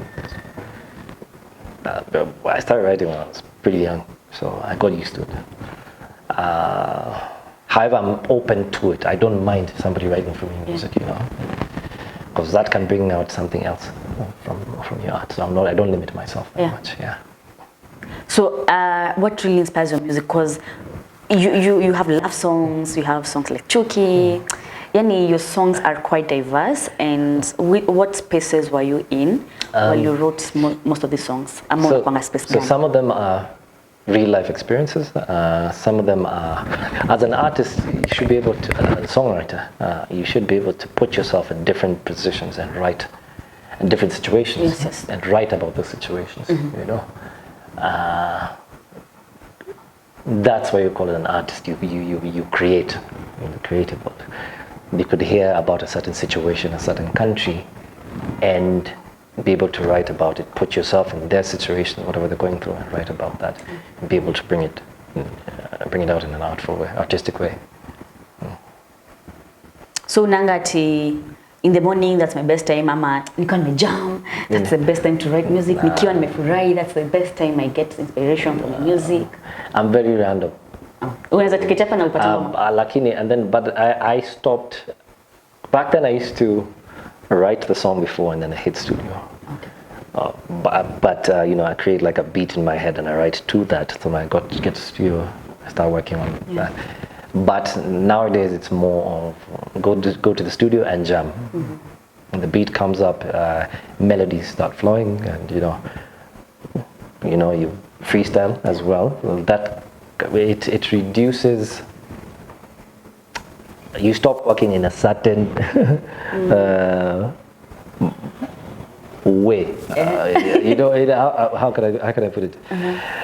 I started writing when I was pretty young, so I got used to it. However, I'm open to it. I don't mind somebody writing for me music, because that can bring out something else from your art. So I don't limit myself very much. Yeah. So what really inspires your music? Because you have love songs, you have songs like Chuki. Yani, your songs are quite diverse. And what spaces were you in while you wrote most of the songs? So some of them are real life experiences. Some of them are, as an artist, you should be able to, as a songwriter, you should be able to put yourself in different positions and write in different situations. Yes. And write about those situations. That's why you call it an artist. You create in the creative world. You could hear about a certain situation, a certain country, and be able to write about it. Put yourself in their situation, whatever they're going through, and write about that. And be able to bring it out in an artistic way. So nangati, in the morning, that's my best time. Ama nikiwa nimejam, that's the best time to write music. Nikiwa nimefurahi, that's the best time I get inspiration from the music. I'm very random. Unaweza tukichapa na upata ngoma. Lakini, and I stopped. Back then I used to write the song before and then I hit studio. Okay. But I create like a beat in my head and I write to that. So when I get to studio, I start working on that. But nowadays it's more of go to the studio and jam. And the beat comes up, melodies start flowing, and you freestyle as well. That it reduces. You stop working in a certain way. How can I put it?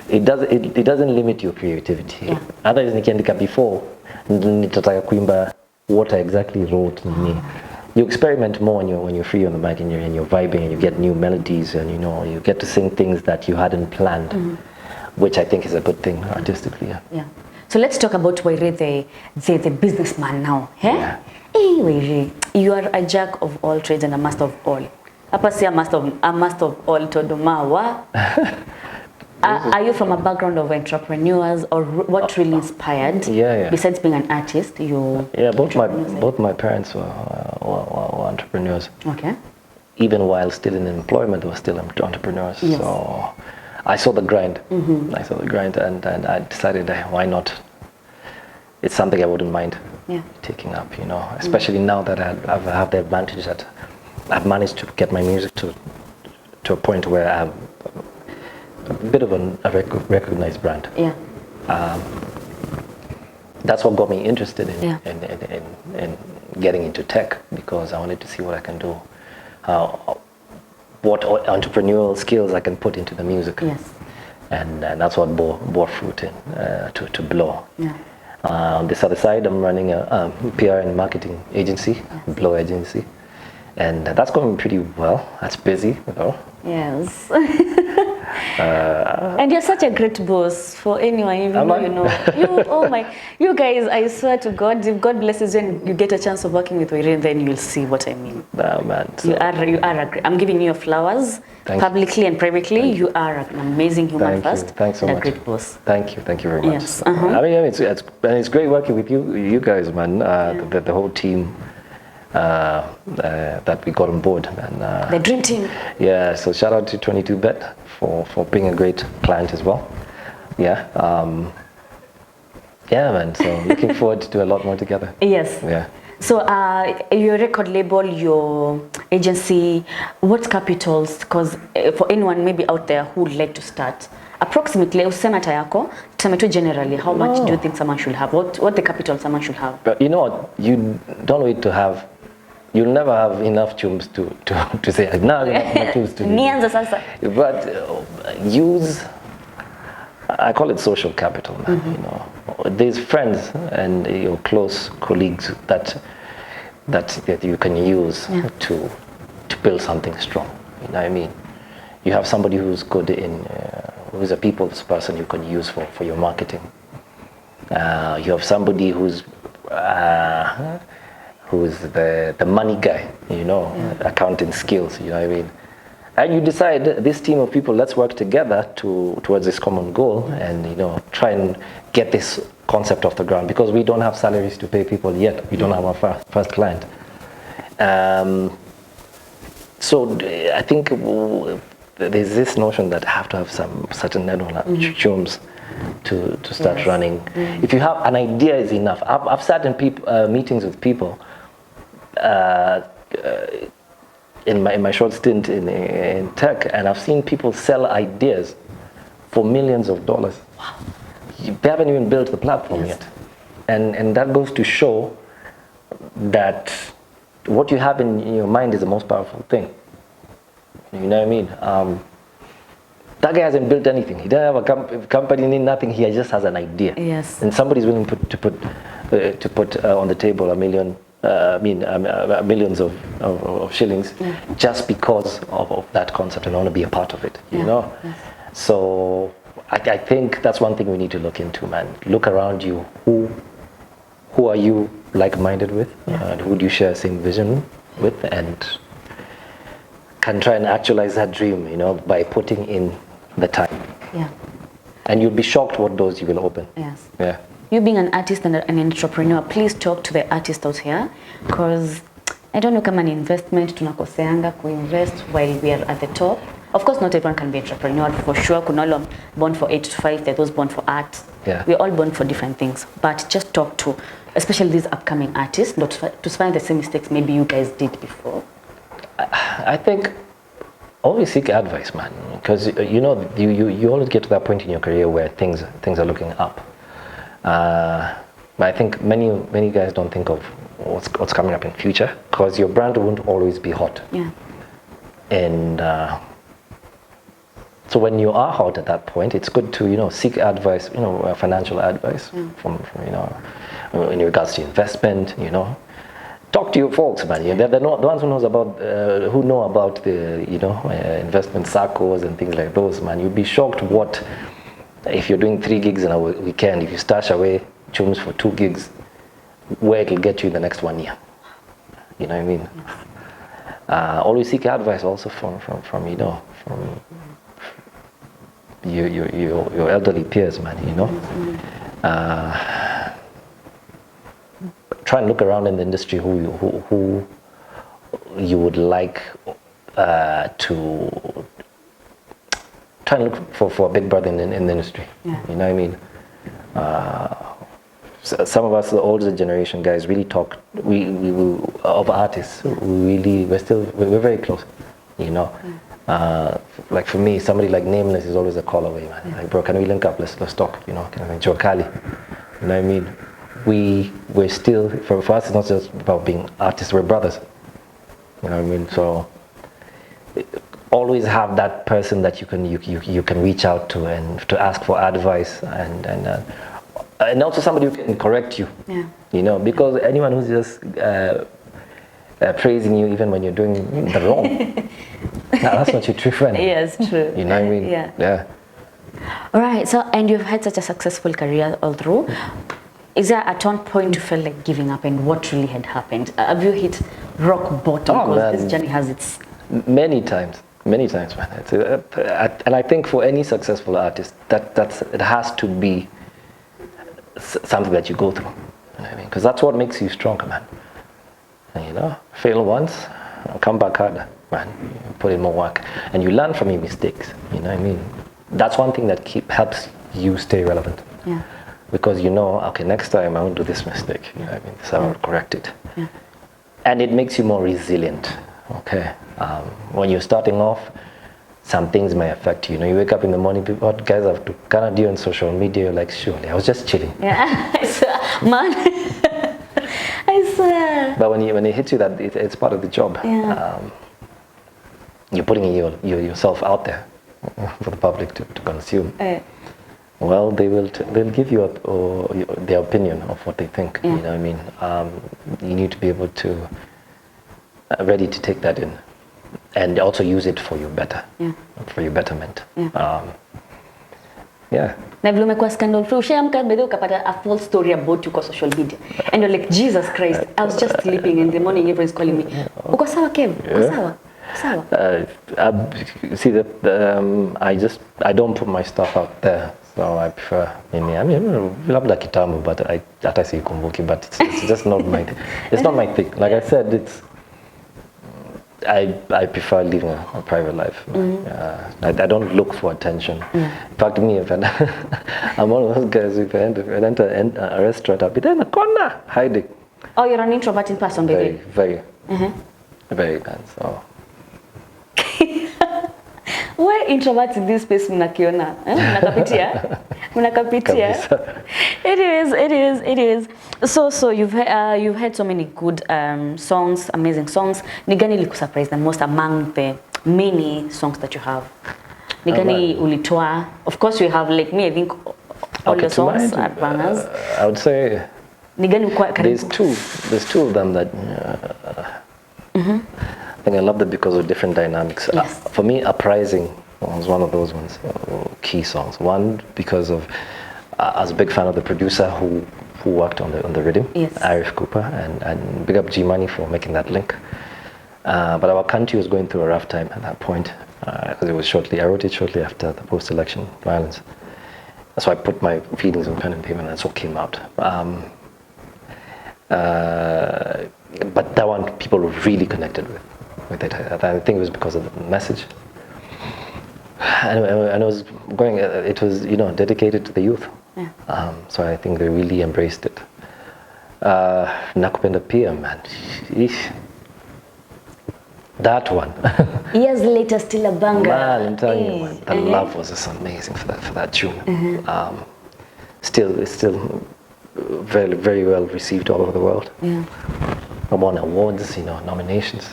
It doesn't limit your creativity. Otherwise, nikiandika before, nitataka kuimba what I exactly wrote. You experiment more when you're free on the mic and you're vibing and you get new melodies and you get to sing things that you hadn't planned, which I think is a good thing artistically. Yeah. So let's talk about Wyre, the businessman now. Yeah. Hey, Wyre, you are a jack of all trades and a master of all. Hapa si a master of all todomawa. Are you from a background of entrepreneurs, or what really inspired? Besides being an artist, both my parents were entrepreneurs. Okay. Even while still in employment, they were still entrepreneurs. Yes. So I saw the grind. I saw the grind, and I decided, why not? It's something I wouldn't mind taking up, especially now that I have the advantage that I've managed to get my music to a point where a bit of a recognized brand. Yeah. That's what got me interested in, Yeah. in getting into tech, because I wanted to see what I can do, what entrepreneurial skills I can put into the music. Yes. And that's what bore fruit in to Blow. Yeah. On this other side, I'm running a PR and marketing agency, Yes. Blow agency, and that's going pretty well. That's busy, you know. Yes. And you're such a great boss for anyone, even though you know. Oh my, you guys, I swear to God, if God blesses you and you get a chance of working with Wyre, then you'll see what I mean. Nah, man. So You are a great, I'm giving you your flowers publicly and privately. You are an amazing human first. Thanks so and much. a great boss. Thank you very much. Yes. I mean, it's great working with you guys, man. The whole team that we got on board, man. The dream team. Yeah. So shout out to 22Bet for being a great client as well. Yeah. Yeah, man. So looking forward to do a lot more together. Yes. Yeah. So your record label, your agency, what capitals? Because for anyone maybe out there who would like to start, approximately, usema tayako, tuseme tu generally, how much do you think someone should have? What the capital someone should have? But you know what? You don't need to have. You'll never have enough chums to say now enough chums to. Nianza sasa. But use. I call it social capital, man. You know, there's friends and your close colleagues that you can use to build something strong. You know what I mean? You have somebody who's good in, who's a people's person you can use for your marketing. You have somebody who's the money guy, you know, accounting skills. You know what I mean? And you decide, this team of people, let's work together towards this common goal, and you know, try and get this concept off the ground, because we don't have salaries to pay people yet. We don't have our first client. So I think there's this notion that I have to have some certain chums to start running. If you have an idea, is enough. I've sat in meetings with people. In my short stint in tech, and I've seen people sell ideas for millions of dollars. Wow. They haven't even built the platform yet. And that goes to show that what you have in your mind is the most powerful thing. You know what I mean? That guy hasn't built anything. He doesn't have a company, nothing. He just has an idea. Yes. And somebody's willing to put on the table millions of shillings just because of that concept, and I want to be a part of it, you know? Yes. So I think that's one thing we need to look into, man. Look around you. Who are you like-minded with? Who do you share the same vision with? And can try and actualize that dream, you know, by putting in the time. Yeah. And you'll be shocked what doors you will open. Yes. Yeah. You being an artist and an entrepreneur, please talk to the artists out here, because I don't know, kama ni investment tunakoseanga kuinvest while we are at the top. Of course, not everyone can be entrepreneur, for sure. Kuna all born for 8 to 5, there are those born for art. Yeah. We're all born for different things, but just talk to, especially these upcoming artists, not to find the same mistakes maybe you guys did before. I think always seek advice, man, because you know you always get to that point in your career where things are looking up. But I think many guys don't think of what's coming up in future, because your brand won't always be hot. Yeah. And so when you are hot at that point, it's good to seek advice, financial advice from in regards to investment. Talk to your folks, man. They're the ones who know about the investment circles and things like those, man. You'd be shocked what. If you're doing 3 gigs in a weekend, if you stash away chums for 2 gigs, where it'll get you in the next 1 year. You know what I mean? Always seek advice also from your elderly peers, man. Try and look around in the industry who you would like to. Try and look for a big brother in the industry. Yeah. You know what I mean? Some of us, the older generation guys, really talk. We of artists. We're very close. Like for me, somebody like Nameless is always a call away, man. Like, bro, can we link up? Let's talk, you know, kind of like Joe Cali. You know what I mean? We're still, for us, it's not just about being artists, we're brothers. You know what I mean? So always have that person that you can reach out to and to ask for advice and also somebody who can correct you. Yeah. You know, because anyone who's just praising you even when you're doing the wrong, that's not your true friend. Yes, true. You know what I mean? Yeah. All right. So, and you've had such a successful career all through. Is there a turn point you felt like giving up, and what really had happened? Have you hit rock bottom? Because this journey has its... Many times, man. And I think for any successful artist, it has to be something that you go through. You know what I mean? Because that's what makes you stronger, man. And, you know, fail once, come back harder, man. You put in more work, and you learn from your mistakes. You know what I mean? That's one thing that helps you stay relevant. Yeah. Because you know, okay, next time I won't do this mistake. You know what I mean? So I'll correct it. Yeah. And it makes you more resilient. Okay. When you're starting off, some things may affect you. You know, you wake up in the morning, what guys have to kind of do on social media, you're like, surely, I was just chilling. Yeah, I swear, man. I swear. But when it hits you, that it's part of the job. Yeah. You're putting yourself out there for the public to consume. Well, they'll give you their opinion of what they think. Yeah. You know what I mean? You need to be able to ready to take that in, and also use it for your for your betterment. Yeah. Na vile umekuwa scandal free, ushaamka baadaye ukapata a false story about you kwa social media, and you're like, Jesus Christ, I was just sleeping in the morning, everyone's calling me, uko sawa Kev? Uko sawa? Sawa? See, I don't put my stuff out there, so I prefer, I mean, labda kitambo, but hata sikumbuki, but it's just not my thing. It's not my thing. Like I said, I prefer living a private life. I don't look for attention. In fact, me, I'm one of those guys, if I enter a restaurant, I'll be there in the corner, hiding. Oh, you're an introverted person, baby. Very bad, so. Where introverts in this space mnakiona? Mnakapitia? Mnakapitia? It is. So you've had so many good songs, amazing songs. Ni gani iliku-surprise the most among the many songs that you have? Ni gani ulitoa? Of course you have, like me, I think all your songs are bangers. I would say Ni gani there's two of them that I think I loved it because of different dynamics. Yes. For me, Uprising was one of those ones, key songs. One, because of, I was a big fan of the producer who worked on the rhythm, yes. Arif Cooper, and big up G Money for making that link. But our country was going through a rough time at that point, because I wrote it shortly after the post-election violence. So I put my feelings on pen and paper, and that's what came out. But that one people really connected with it. I think it was because of the message. And it was dedicated to the youth. Yeah. So I think they really embraced it. Nakupenda Pia, man. That one. Years later, still a banger. Man, I'm telling you, man, the love was just amazing for that tune. It's still very, very well received all over the world. Yeah. I won awards, nominations.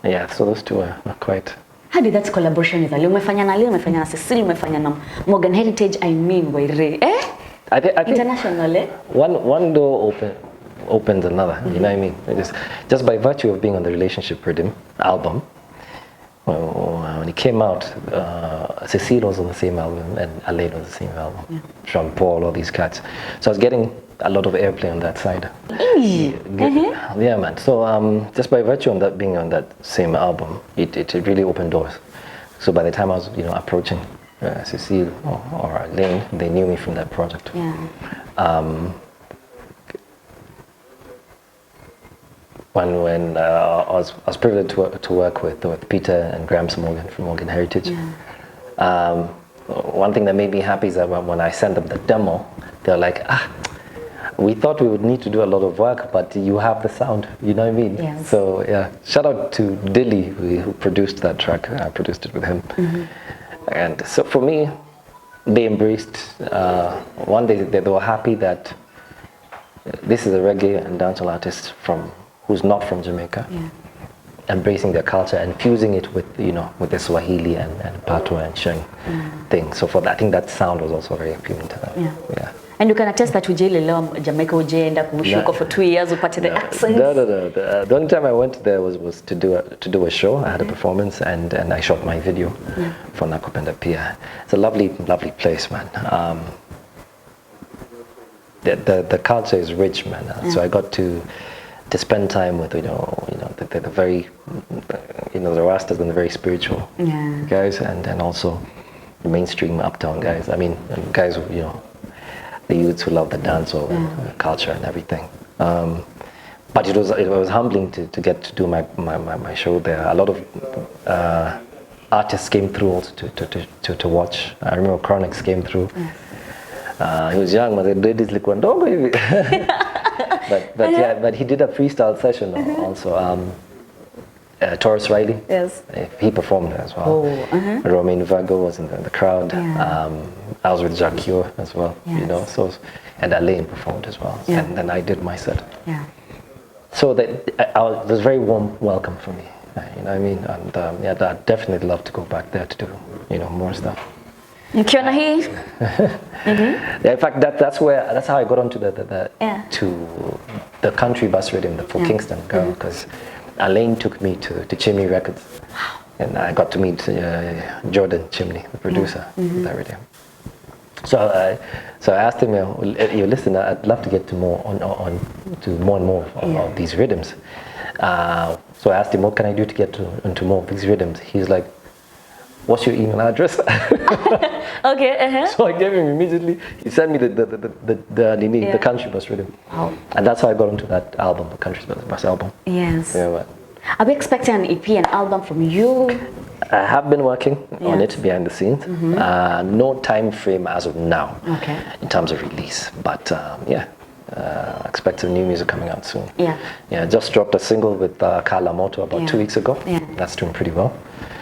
Yeah, so those two are quite. How did that collaboration with Ali? Umefanya na Cecile, umefanya na Morgan Heritage, Wyre. I think international, One door opens another, you know what I mean? Just by virtue of being on the Relationship Rhythm album, when it came out, Cecile was on the same album and Alain was the same album. Yeah. Jean Paul, all these cats. So I was getting a lot of airplay on that side. Yeah, man. So just by virtue of that being on that same album, it really opened doors. So by the time I was, approaching Cecile or Alain, they knew me from that project. Yeah. When I was privileged to work with Peter and Gramps Morgan from Morgan Heritage. Yeah. One thing that made me happy is that when I sent them the demo, they were like, we thought we would need to do a lot of work, but you have the sound, you know what I mean? Yes. So yeah, shout out to Dilly who produced that track. I produced it with him. And so for me, they embraced, one day they were happy that this is a reggae and dancehall artist who's not from Jamaica, embracing their culture and fusing it with, you know, with the Swahili and Patois and Sheng thing. So for that, I think that sound was also very appealing to them. Yeah. And you can attest that ujailelewa Jamaica, ujaenda kushuka for 2 years upate the accent. No. The only time I went there was to do a show. I had a performance and I shot my video for Nakupenda Pia. It's a lovely place, man. The culture is rich, man. So I got to spend time with the very the Rastas and the very spiritual guys, and also the mainstream uptown guys. I mean, guys who, the youths who love the dancehall culture and everything. But it was humbling to get to do my show there. A lot of artists came through also to watch. I remember Chronix came through. He was young, but the ladies like ndogo hivi. But he did a freestyle session also. Taurus Riley, he performed as well. Romain Vago was in the crowd. I was with Jacques as well, so, and Alain performed as well. And then I did my set. So it was very warm welcome for me, you know what I mean? And I'd definitely love to go back there to do, more stuff. Ukiona hii? In fact, that's how I got onto the country bus rhythm for Kingston, because Alain took me to Chimney Records, and I got to meet Jordan Chimney, the producer of that rhythm. So I asked him, listen, I'd love to get to more and more of these rhythms. So I asked him, what can I do to get into more of these rhythms? He's like, what's your email address? Okay. So I gave him immediately. He sent me the country bus rhythm. Wow. And that's how I got into that album, the country bus album. Yes. Yeah, are we expecting an EP, an album from you? I have been working on it behind the scenes. No time frame as of now in terms of release. But expect some new music coming out soon. Yeah, just dropped a single with Carla Moto about 2 weeks ago. That's doing pretty well.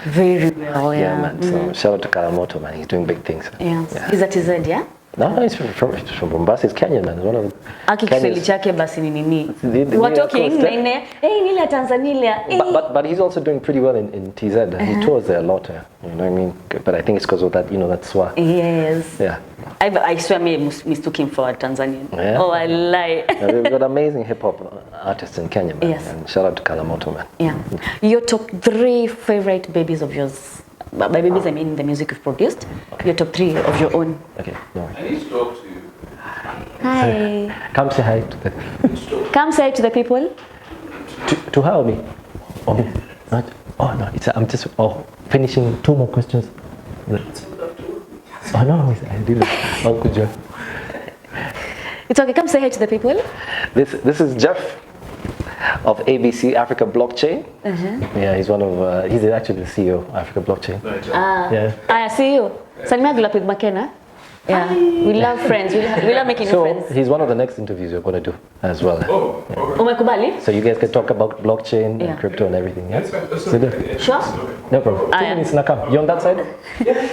Very well, yeah. Man. So shout out to Kalamoto, man. He's doing big things. He's at TZ, yeah? No, he's from Mombasa. He's Kenyan, man. He's one of Kiswahili chake basi ni nini. We're talking nile Tanzania. But he's also doing pretty well in TZ. He tours there a lot. You know what I mean? But I think it's because of that, that SWA. Yes. Yeah. I swear I mistook him for a Tanzanian. Yeah. Oh, I lie. We've got amazing hip-hop artists in Kenya, man. Yes. And shout out to Kalamoto, man. Yeah. Your top 3 favorite babies of yours. By babies, I mean the music you've produced. Your top 3 of your own. Okay, no worries. I need to talk to you. Hi. Come say hi to the... Come say to the people. To her or me? Or me? Right? Oh, no, I'm just finishing 2 more questions. Oh, no, I didn't. Oh, good job. It's okay, come say hi to the people. This is Jeff of ABC Africa Blockchain. Yeah, he's he's actually the CEO of Africa Blockchain. I see you. Salimia Gulapig Makena. Yeah, we love friends. We love making new friends. So he's one of the next interviews you're going to do as well. Umekubali? So you guys can talk about blockchain and crypto and everything. Yeah. Sure. No problem. 2 minutes now. Come. You on that side? Yeah.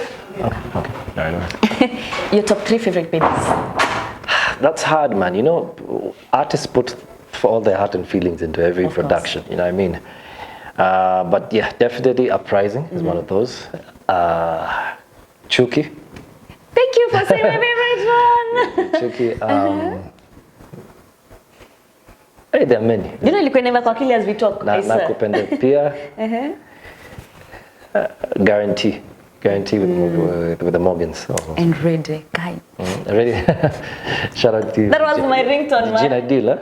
Okay. All right. Your top 3 favorite babies. That's hard, man. Artists put all their heart and feelings into every production. You know what I mean? But yeah, definitely Uprising is one of those. Chuki. Thank you for saying my favorite one. Chuki. Hey, there are many. Ilikuwa never kwa akili as we talk. Nakupenda Pia. Guarantee with the Morgans. And Ready, guy. Ready? Shout out to you. That was my ringtone, man. Gina Deal,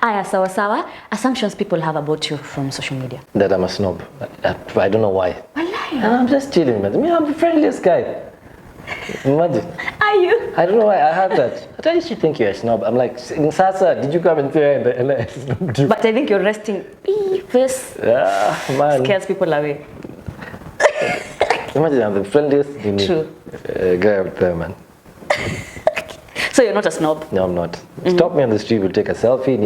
Aya, sawa. Assumptions people have about you from social media. That I'm a snob. I don't know why. And I'm just chilling, man. I'm the friendliest guy. Imagine. Are you? I don't know why I have that. I used to think you're a snob. I'm like, Sasa, did you come and say in the LS? But I think your resting face man. scares people away. Imagine I'm the friendliest True. guy out there, man. So So you're not a snob? No, I'm not. Stop me on the street, we'll take a selfie,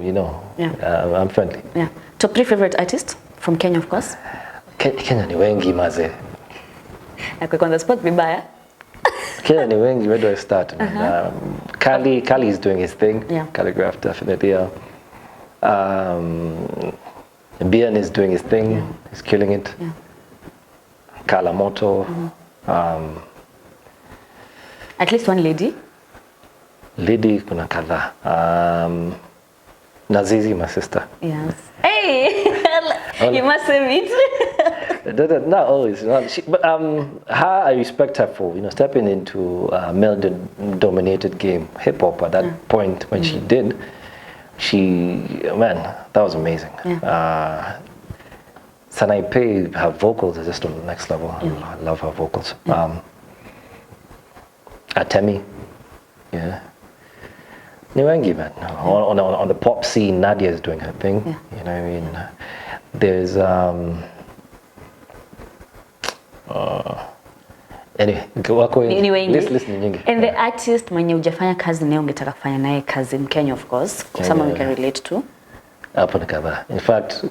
you know. Yeah. I'm friendly. Yeah. Top 3 favorite artists from Kenya, of course. Kenya ni wengi maze. Nakuweka on the spot vibaya. Kenya ni wengi, where do I start? Kali is doing his thing. Yeah. Calligraph definitely. Bian is doing his thing. Yeah. He's killing it. Yeah. Kala Moto. At least one lady. Lady kuna kadhaa. Nazizi, my sister. Yes. Hey, you must have it. Not always. But her, I respect her for stepping into a male-dominated game, hip hop. At that point when she did, man, that was amazing. Yeah. Sanaipe, her vocals are just on the next level. I love her vocals. Atemi, yeah. Niwengi, man. On the pop scene, Nadia is doing her thing. Yeah. You know what I mean? There's anyway, listen nyingi. And the artist mwenye hujafanya kazi naye ungetaka kufanya naye kazi in Kenya, of course, someone we can relate to. Hapo ni kadhaa. In fact,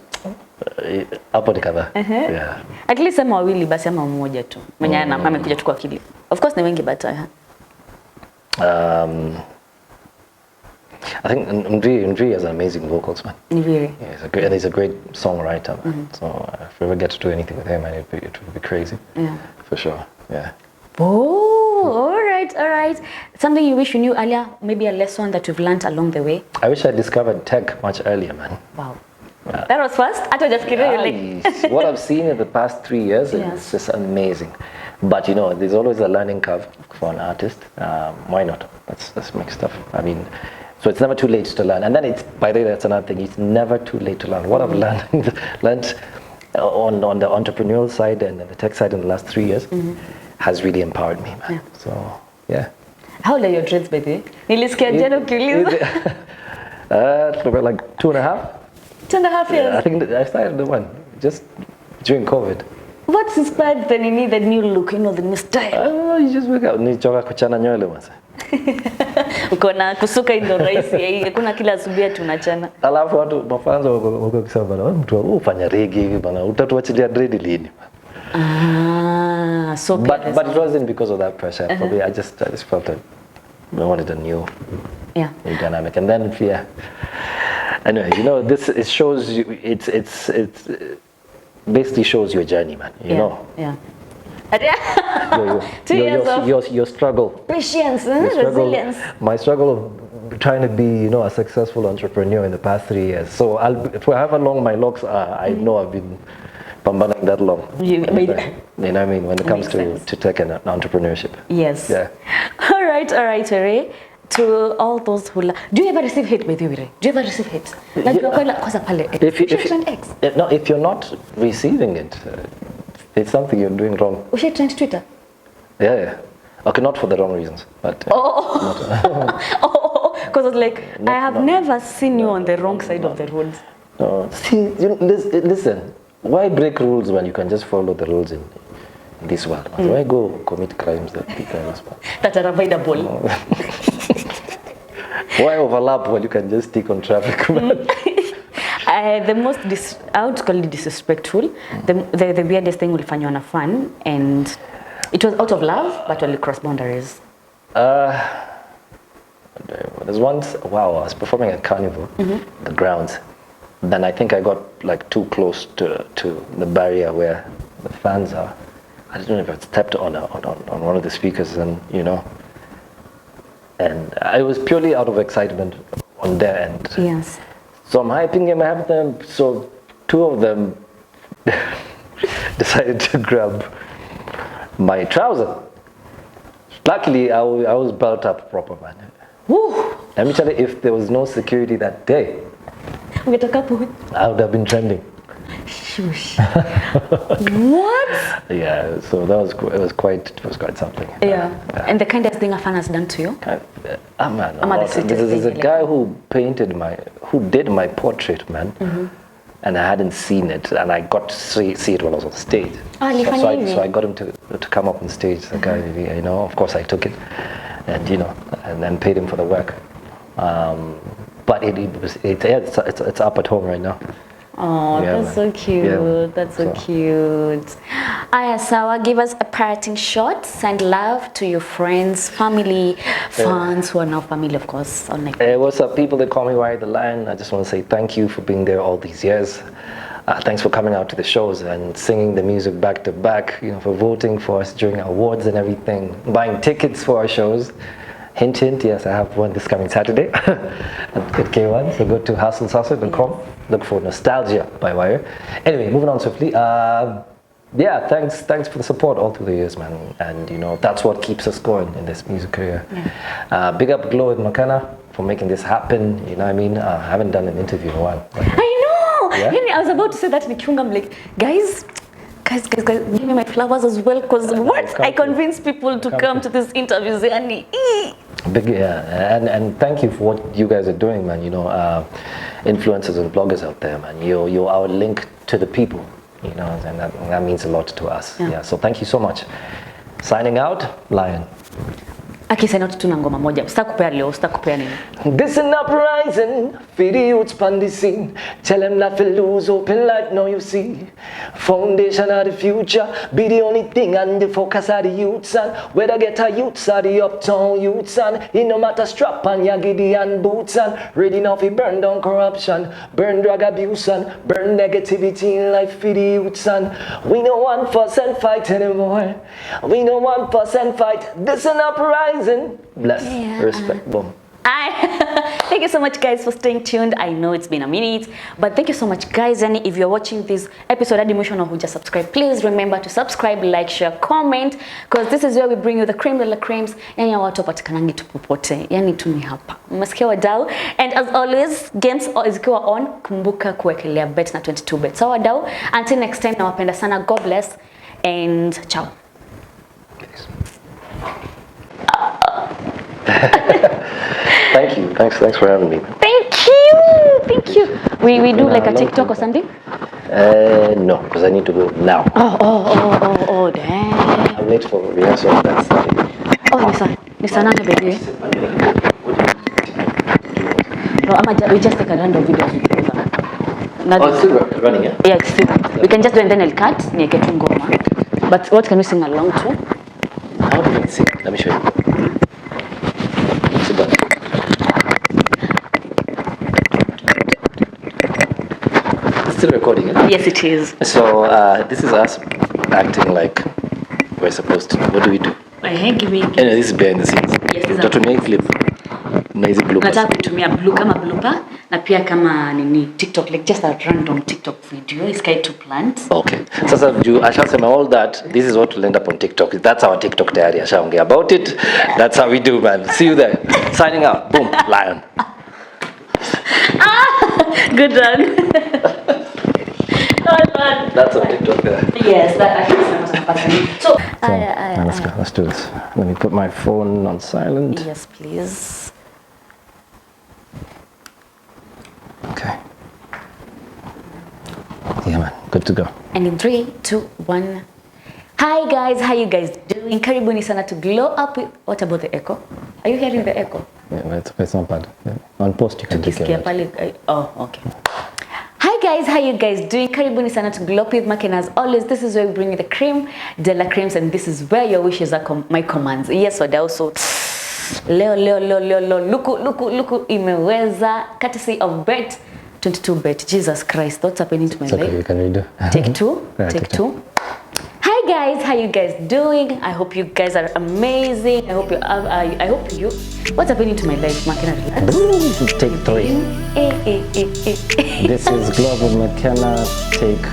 hapo ni kadhaa. Yeah. At least ama wawili basi ama mmoja tu. Mwenye amekuja tu kwa akili. Of course ni wengi but I think Ndri has an amazing vocals, man. Really? Yeah, he's a great songwriter, man. So if we ever get to do anything with him, man, it would be crazy. Yeah. For sure. Yeah. Oh, all right. Something you wish you knew earlier, maybe a lesson that you've learned along the way? I wish I discovered tech much earlier, man. Wow. That was fast. What I've seen in the past 3 years is just amazing. But there's always a learning curve for an artist. Why not? Let's make stuff. I mean, so it's never too late to learn. And then by the way, that's another thing. It's never too late to learn. What I've learned on the entrepreneurial side and the tech side in the last 3 years has really empowered me, man. Yeah. So, yeah. How old are your dreads, by the way? Nilisikia jana ukiuliza. Like 2.5. 2.5 years? Yeah, I think I started the one just during COVID. What's inspired the new look, the new style? You just wake up. Nichoka kuchana nywele once. Uko na kusuka ndio rahisi. Hakuna kila asubuhi tunachana. Alafu watu mafanzo wako kusema bana, mtu ufanya reggae hivi bana, utatuachilia dread lini? So but it wasn't because of that pressure. Probably I just felt that I wanted a new dynamic. And then anyway, it shows you. It's basically shows your journey, man. You know. Yeah. Your struggle. Patience, resilience. My struggle of trying to be, a successful entrepreneur in the past 3 years. So however long my locks are, I know I've been pambaning that long. You know what I mean? When it comes to tech and entrepreneurship. Yes. Yeah. All right, Wyre. To all those who do you ever receive hate by the way? Do you ever receive hate? Like if you're not receiving it, it's something you're doing wrong. We should trend Twitter. Yeah. Okay, not for the wrong reasons, but. Because I have never seen you on the wrong side of the road. No, see, listen. Why break rules when you can just follow the rules in this world? Why go commit crimes that are avoidable? Why overlap when you can just stick on traffic? The most I would call it disrespectful. The weirdest thing ulifanywa na fun, and it was out of love, but only cross boundaries. There's once, I was performing at Carnival, the grounds. Then I think I got too close to the barrier where the fans are. I don't know if I stepped on one of the speakers, and and I was purely out of excitement on their end. Yes. So I'm hyping them. So 2 of them decided to grab my trouser. Luckily, I was belt up proper, man. Woo. Let me tell you, if there was no security that day, I would have been trending. Shush. What? Yeah, so it was quite something. Yeah. And the kindest thing a fan has done to you? Man, there's a guy who did my portrait, man. And I hadn't seen it, and I got to see it when I was on stage. So I got him to come up on stage. The guy, of course I took it. and and then paid him for the work. But it's up at home right now. Oh, Yeah, that's so cute. Yeah. That's so cute. Aya, Sawa, give us a parting shot. Send love to your friends, family, fans who are now family, of course. Hey, what's up, people that call me Wyre the Lion? I just want to say thank you for being there all these years. Thanks for coming out to the shows and singing the music back to back, for voting for us during our awards and everything, buying tickets for our shows. Hint, hint, yes, I have one this coming Saturday at K1, so go to hustlesalsa.com, look for Nostalgia by Wyre. Anyway, moving on swiftly. Yeah, thanks for the support all through the years, man. And that's what keeps us going in this music career. Yeah. Big up Glow and McKenna for making this happen, you know what I mean? I haven't done an interview in a while. I know! Yeah? I was about to say that in Kiunga, I'm like, guys, give me my flowers as well, because I convince people to come to these interviews. Big, yeah, and thank you for what you guys are doing, man. Influencers and bloggers out there, man. You're our link to the people, and that means a lot to us. Yeah. So thank you so much. Signing out, Lion. Akisema tuna ngoma moja. Usitakupea leo, usitakupea nini? This an uprising, for the youths pan the scene. Tell them not to lose open light, now you see. Foundation of the future, be the only thing and the focus of the youths and whether get a youths or the uptown youths and it no matter strap and ya Gideon boots and ready now to burn down corruption, burn drug abuse and burn negativity in life for the youths and we no 1% fight anymore. We no 1% fight. This an uprising. Bless. Yeah. Respect. Boom. Thank you so much, guys, for staying tuned. I know it's been a minute, but thank you so much, guys. And if you're watching this episode at Emotion or who just subscribe, please remember to subscribe, like, share, comment, because this is where we bring you the cream de la creams. Yani watu wapatikanangi tu popote. Yani tu ni hapa. Mmesikia wadau. And as always, games zikiwa on, kumbuka kuwekelea bet na 22 bet. So wadau, until next time, nawapenda sana. God bless and ciao. Thank you. Thanks for having me. Thank you. We do like a TikTok or something? No, because I need to go now. Oh, damn. I'm late for rehearsal. That's Oh, Nisa nana baby. No, we just take a random video. It's still running, yeah? Yeah, it's still. We can just do and then I'll cut. Nieke tu ngoma. But what can we sing along to? How do we sing? Let me show you. Sit down. It's still recording, eh? Yes, it is. So this is us acting like we're supposed to. What do we do? Give me. Anyway, this is behind the scenes. Yes, this is. Tutumia clip. Noize bloopers. Nataka kutumia kama blooper na pia kama nini TikTok, like just a random TikTok video. It's kind to plant. Okay. Sasa ashasema all that. This is what will end up on TikTok. That's our TikTok diary. Ashaongea about it. That's how we do, man. See you there. Signing out. Boom. Lion. Good one. That's on TikTok there. Yes, that actually is so let's go. Let's do this. Let me put my phone on silent. Yes, please. Okay. Yeah, man. Good to go. And in 3, 2, 1. Hi guys, how you guys doing? Karibuni sana to Glow Up. What about the echo? Are you hearing the echo? Yeah, it's not bad. Yeah. On post you can take care of it. Oh, okay. Hi guys, how you guys doing? Karibuni sana to Glow Up with Mac, and as always, this is where we bring you the cream de la creams, and this is where your wishes are my commands. Yes, wadau. So leo luku imeweza, courtesy of bet 22 bet. Jesus Christ, what's happening to my life? Okay, you can redo. Take two. Yeah, take two. Hi guys, how you guys doing? I hope you guys are amazing. I hope you. What's happening to my life, McKenna? Take 3. This is Glove with McKenna. Take